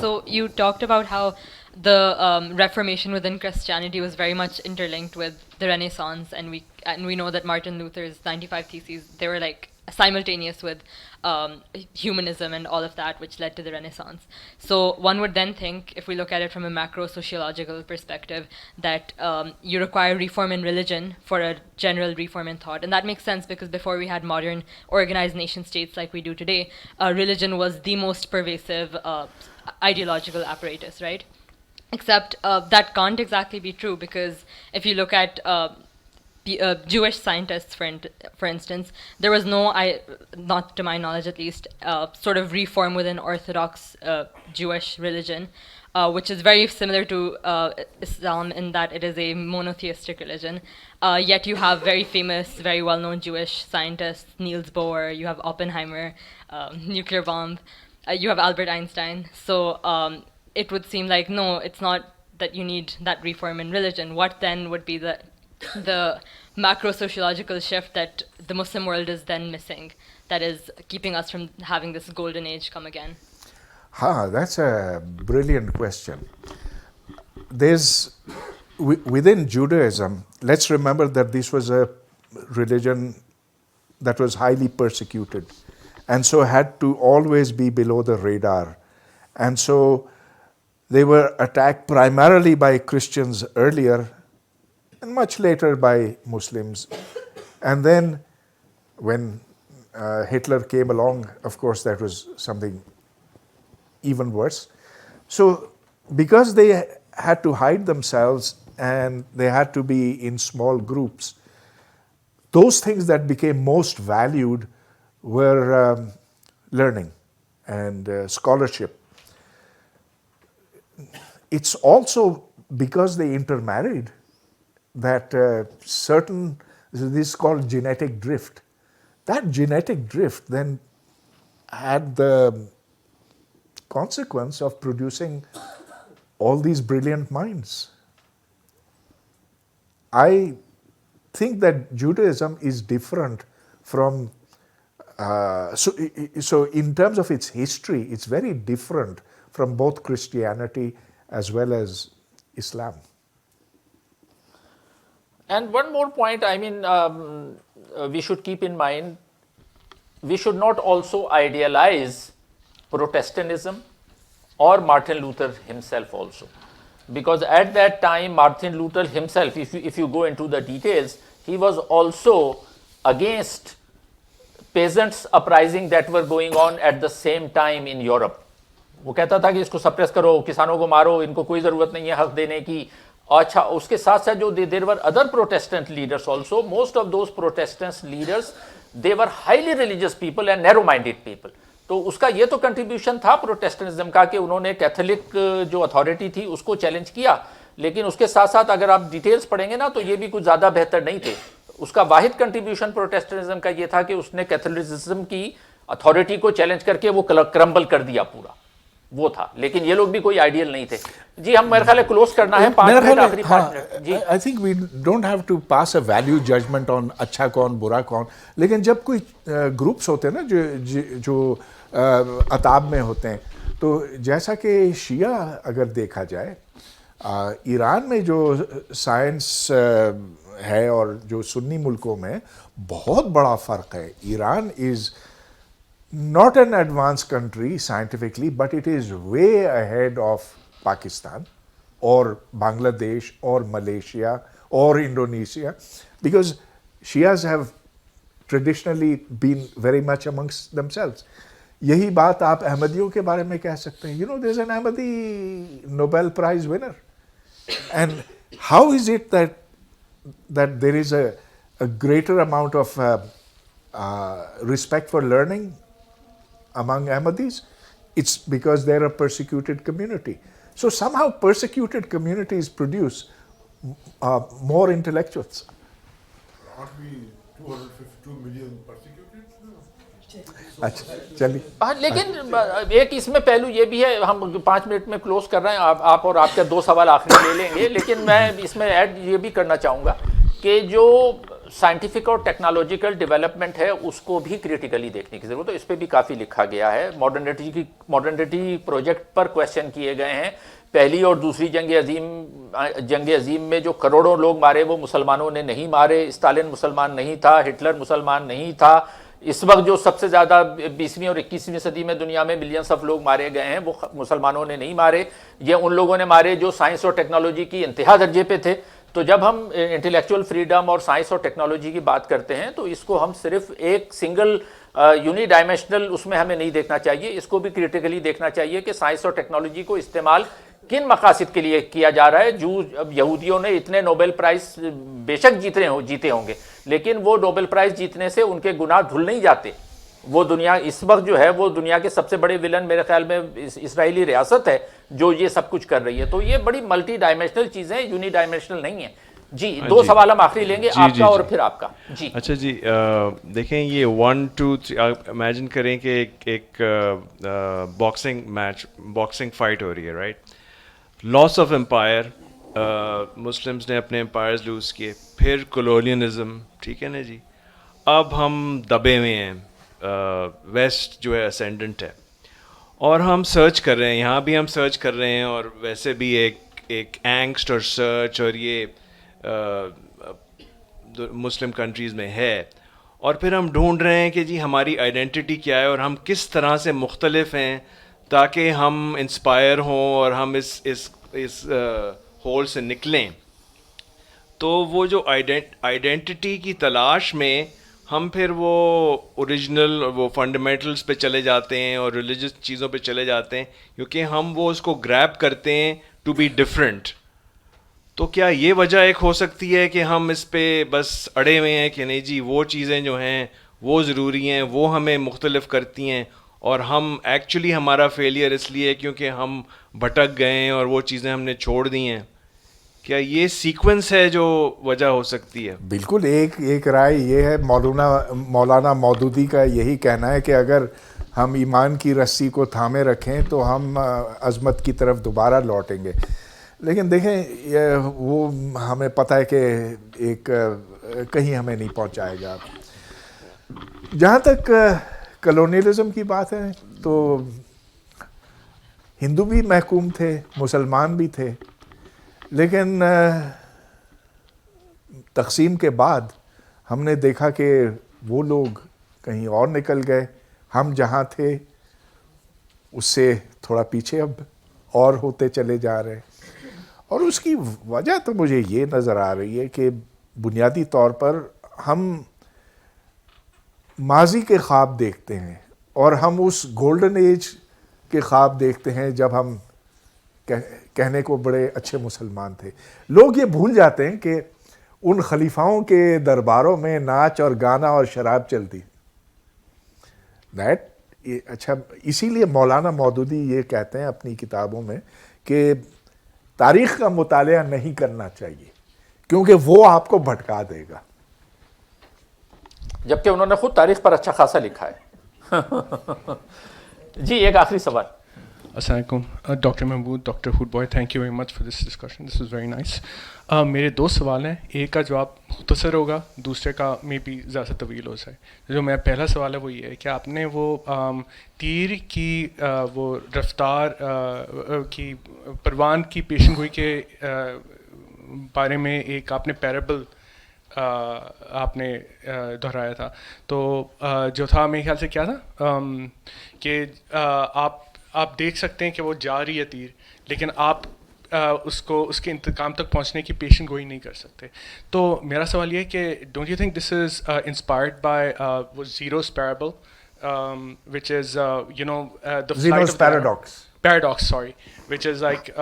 so you talked about how the Reformation within Christianity was very much interlinked with the Renaissance, and we know that Martin Luther's 95 Theses, they were like simultaneous with humanism and all of that, which led to the Renaissance. So one would then think, if we look at it from a macro sociological perspective, that you require reform in religion for a general reform in thought. And that makes sense because before we had modern organized nation states like we do today, religion was the most pervasive ideological apparatus, right? Except that can't exactly be true, because if you look at Jewish scientists, for instance, there was no, not to my knowledge at least, sort of reform within Orthodox Jewish religion, which is very similar to Islam in that it is a monotheistic religion. Yet you have very famous, very well-known Jewish scientists, Niels Bohr, you have Oppenheimer, nuclear bomb, you have Albert Einstein. So it would seem like, no, it's not that you need that reform in religion. What then would be the macro sociological shift that the Muslim world is then missing, that is keeping us from having this golden age come again? That's a brilliant question. There's within Judaism, let's remember that this was a religion that was highly persecuted, and so had to always be below the radar. And so they were attacked primarily by Christians earlier, and much later by Muslims. And then when Hitler came along, of course, that was something even worse. So because they had to hide themselves and they had to be in small groups, those things that became most valued were learning and scholarship. It's also because they intermarried that this is called genetic drift. That genetic drift then had the consequence of producing all these brilliant minds. I think that Judaism is different from, so in terms of its history, it's very different from both Christianity as well as Islam. And one more point, I mean, we should keep in mind, we should not also idealize Protestantism or Martin Luther himself also. Because at that time, Martin Luther himself, if you go into the details, he was also against peasants' uprising that were going on at the same time in Europe. وہ کہتا تھا کہ اس کو suppress کرو, کسانوں کو مارو, ان کو کوئی ضرورت نہیں ہے حق دینے کی. اچھا, اس کے ساتھ ساتھ جو there were other Protestant leaders also, most of those Protestant leaders, they were highly religious people and narrow-minded people. تو اس کا یہ تو کنٹریبیوشن تھا پروٹیسٹنٹزم کا کہ انہوں نے کیتھولک جو اتھارٹی تھی اس کو چیلنج کیا, لیکن اس کے ساتھ ساتھ اگر آپ ڈیٹیلز پڑھیں گے نا تو یہ بھی کچھ زیادہ بہتر نہیں تھے. اس کا واحد کنٹریبیوشن پروٹیسٹنٹزم کا یہ تھا کہ اس نے کیتھولکزم کی اتھارٹی کو چیلنج کر کے وہ کرمبل کر دیا پورا, وہ تھا. لیکن یہ لوگ بھی کوئی آئیڈیل نہیں تھے. جی ہم میرے خیال ہے کلوز کرنا ہے, 5 منٹ آخری 5 منٹ. جی I think we don't have to pass a value judgment on اچھا کون برا کون, لیکن جب کوئی گروپس ہوتے ہیں نا جو عتاب میں ہوتے ہیں, تو جیسا کہ شیعہ اگر دیکھا جائے, ایران میں جو سائنس ہے اور جو سنی ملکوں میں بہت بڑا فرق ہے. Iran is not an advanced country scientifically, but it is way ahead of Pakistan or Bangladesh or Malaysia or Indonesia, because Shias have traditionally been very much amongst themselves. یہی بات آپ احمدیوں کے بارے میں کہہ سکتے ہیں. There's an Ahmadi Nobel Prize winner. And how is it that there is a greater amount of respect for learning among Ahmadis? It's because they're a persecuted community. So somehow persecuted communities produce more intellectuals. Aren't we 252 million persecuted? اچھا چلیے. لیکن ایک اس میں پہلو یہ بھی ہے, ہم 5 منٹ میں کلوز کر رہے ہیں, آپ اور آپ کے 2 سوال آخری لے لیں گے, لیکن میں اس میں ایڈ یہ بھی کرنا چاہوں گا کہ جو سائنٹیفک اور ٹیکنالوجیکل ڈیولپمنٹ ہے اس کو بھی کریٹیکلی دیکھنے کی ضرورت ہے. اس پہ بھی کافی لکھا گیا ہے. ماڈرنٹی پروجیکٹ پر کویشچن کیے گئے ہیں. پہلی اور دوسری جنگ عظیم میں جو کروڑوں لوگ مارے وہ مسلمانوں نے نہیں مارے. اسٹالن مسلمان نہیں تھا, ہٹلر مسلمان نہیں تھا, اس وقت جو سب سے زیادہ 20ویں اور 21ویں صدی میں دنیا میں ملینس آف لوگ مارے گئے ہیں وہ مسلمانوں نے نہیں مارے, یہ ان لوگوں نے مارے جو سائنس اور ٹیکنالوجی کی انتہا درجے پہ تھے. تو جب ہم انٹلیکچوئل فریڈم اور سائنس اور ٹیکنالوجی کی بات کرتے ہیں تو اس کو ہم صرف ایک سنگل یونی ڈائمینشنل اس میں ہمیں نہیں دیکھنا چاہیے, اس کو بھی کریٹیکلی دیکھنا چاہیے کہ سائنس اور ٹیکنالوجی کو استعمال کن مقاصد کے لیے کیا جا رہا ہے. اب یہودیوں نے اتنے نوبل پرائز بے شک جیتے ہوں گے, لیکن وہ نوبل پرائز جیتنے سے ان کے گناہ دھل نہیں جاتے. وہ دنیا اس وقت جو ہے وہ دنیا کے سب سے بڑے ولن میرے خیال میں اسرائیلی ریاست ہے جو یہ سب کچھ کر رہی ہے. تو یہ بڑی ملٹی ڈائمینشنل چیزیں ہیں, یونی ڈائمینشنل نہیں ہیں. جی دو سوال ہم آخری لیں گے, آپ کا اور پھر آپ کا. جی اچھا جی, دیکھیں یہ 1 2 3 امیجن کریں کہ ایک باکسنگ میچ, باکسنگ فائٹ ہو رہی ہے, right. Loss of empire, Muslims نے اپنے امپائرز لوز کیے, پھر کولونیلزم, ٹھیک ہے نا جی. اب ہم دبے ہوئے ہیں, ویسٹ جو ہے اسینڈنٹ ہے, اور ہم سرچ کر رہے ہیں, یہاں بھی ہم سرچ کر رہے ہیں, اور ویسے بھی ایک اینگسٹ اور سرچ اور یہ مسلم کنٹریز میں ہے. اور پھر ہم ڈھونڈ رہے ہیں کہ جی ہماری آئیڈینٹی کیا ہے اور ہم کس طرح سے مختلف ہیں تاکہ ہم انسپائر ہوں اور ہم اس ہول سے نکلیں. تو وہ جو آئیڈینٹی کی تلاش میں ہم پھر وہ اوریجنل, وہ فنڈامنٹلز پہ چلے جاتے ہیں اور ریلیجس چیزوں پہ چلے جاتے ہیں, کیونکہ ہم وہ اس کو گریب کرتے ہیں ٹو بی ڈفرینٹ. تو کیا یہ وجہ ایک ہو سکتی ہے کہ ہم اس پہ بس اڑے ہوئے ہیں کہ نہیں جی وہ چیزیں جو ہیں وہ ضروری ہیں, وہ ہمیں مختلف کرتی ہیں, اور ہم ایکچولی ہمارا فیلئر اس لیے کیونکہ ہم بھٹک گئے ہیں اور وہ چیزیں ہم نے چھوڑ دی ہیں. کیا یہ سیکوینس ہے جو وجہ ہو سکتی ہے؟ بالکل ایک رائے یہ ہے, مولانا مودودی کا یہی کہنا ہے کہ اگر ہم ایمان کی رسی کو تھامے رکھیں تو ہم عظمت کی طرف دوبارہ لوٹیں گے. لیکن دیکھیں وہ ہمیں پتہ ہے کہ ایک کہیں ہمیں نہیں پہنچائے گا. جہاں تک کلونیلزم کی بات ہے تو ہندو بھی محکوم تھے, مسلمان بھی تھے, لیکن تقسیم کے بعد ہم نے دیکھا کہ وہ لوگ کہیں اور نکل گئے, ہم جہاں تھے اس سے تھوڑا پیچھے اب اور ہوتے چلے جا رہے ہیں. اور اس کی وجہ تو مجھے یہ نظر آ رہی ہے کہ بنیادی طور پر ہم ماضی کے خواب دیکھتے ہیں, اور ہم اس گولڈن ایج کے خواب دیکھتے ہیں جب ہم کہنے کو بڑے اچھے مسلمان تھے. لوگ یہ بھول جاتے ہیں کہ ان خلیفاؤں کے درباروں میں ناچ اور گانا اور شراب چلتی. اچھا, اسی لیے مولانا مودودی یہ کہتے ہیں اپنی کتابوں میں کہ تاریخ کا مطالعہ نہیں کرنا چاہیے کیونکہ وہ آپ کو بھٹکا دے گا. جبکہ انہوں نے خود تاریخ پر اچھا خاصا لکھا ہے. جی ایک آخری سوال. السلام علیکم doctor Mahmood, doctor Hoodbhoy, thank you very much for this discussion, this was very nice. میرے 2 سوال ہیں, ایک کا جواب مختصر ہوگا, دوسرے کا مے بی زیادہ طویل ہو جائے. جو میرا پہلا سوال ہے وہ یہ ہے کہ آپ نے وہ تیر کی وہ رفتار کی پروان کی پیشن گوئی کے بارے میں ایک آپ نے پیرابل آپ نے دہرایا تھا. تو جو تھا میرے خیال سے کیا تھا کہ آپ دیکھ سکتے ہیں کہ وہ جا رہی ہے تیر, لیکن آپ اس کے انتقام تک پہنچنے کی پیشن گوئی نہیں کر سکتے. تو میرا سوال یہ ہے کہ don't you think this is inspired by zero's parable which is the Zeno's paradox, which is like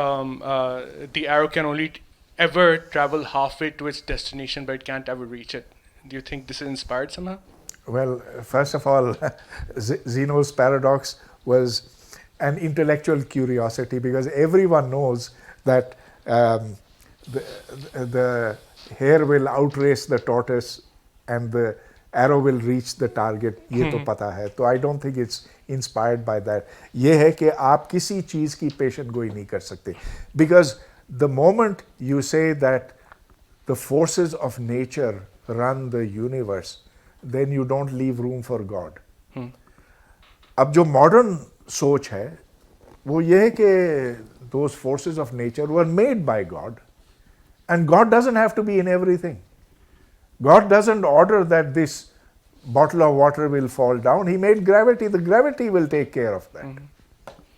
the arrow can only ever travel halfway to its destination but it can't ever reach it. Do you think this is inspired somehow? Well, first of all, Zeno's paradox was an intellectual curiosity because everyone knows that the hare will outrace the tortoise and the arrow will reach the target. یہ تو پتہ ہے. تو I don't think it's inspired by that. یہ ہے کہ آپ کسی چیز کی پیشن گوئی نہیں کر سکتے because the moment you say that the forces of nature run the universe, then you don't leave room for God. اب جو ماڈرن سوچ ہے وہ یہ ہے کہ those forces of nature were made by God and God doesn't have to be in everything. God doesn't order that this bottle of water will fall down. He made gravity. The gravity will take care of that.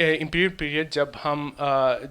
imperial period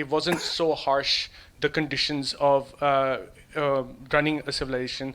It wasn't so harsh the conditions of running a civilization.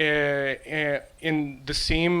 in the same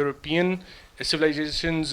European civilizations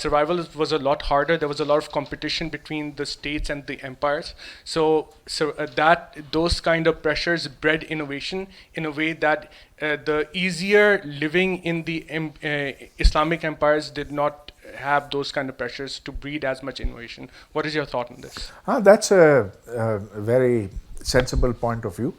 survival was a lot harder. There was a lot of competition between the states and the empires. So that those kind of pressures bred innovation in a way that the easier living in the Islamic empires did not have those kind of pressures to breed as much innovation. What is your thought on this? That's a very sensible point of view.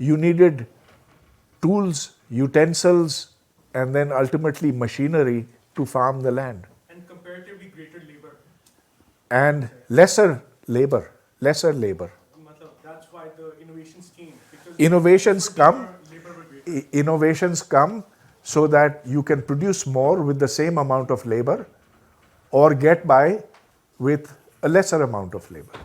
You needed tools, utensils, and then ultimately machinery to farm the land. And comparatively greater labor. And lesser labor. That's why the innovations came. Innovations come so that you can produce more with the same amount of labor or get by with a lesser amount of labor.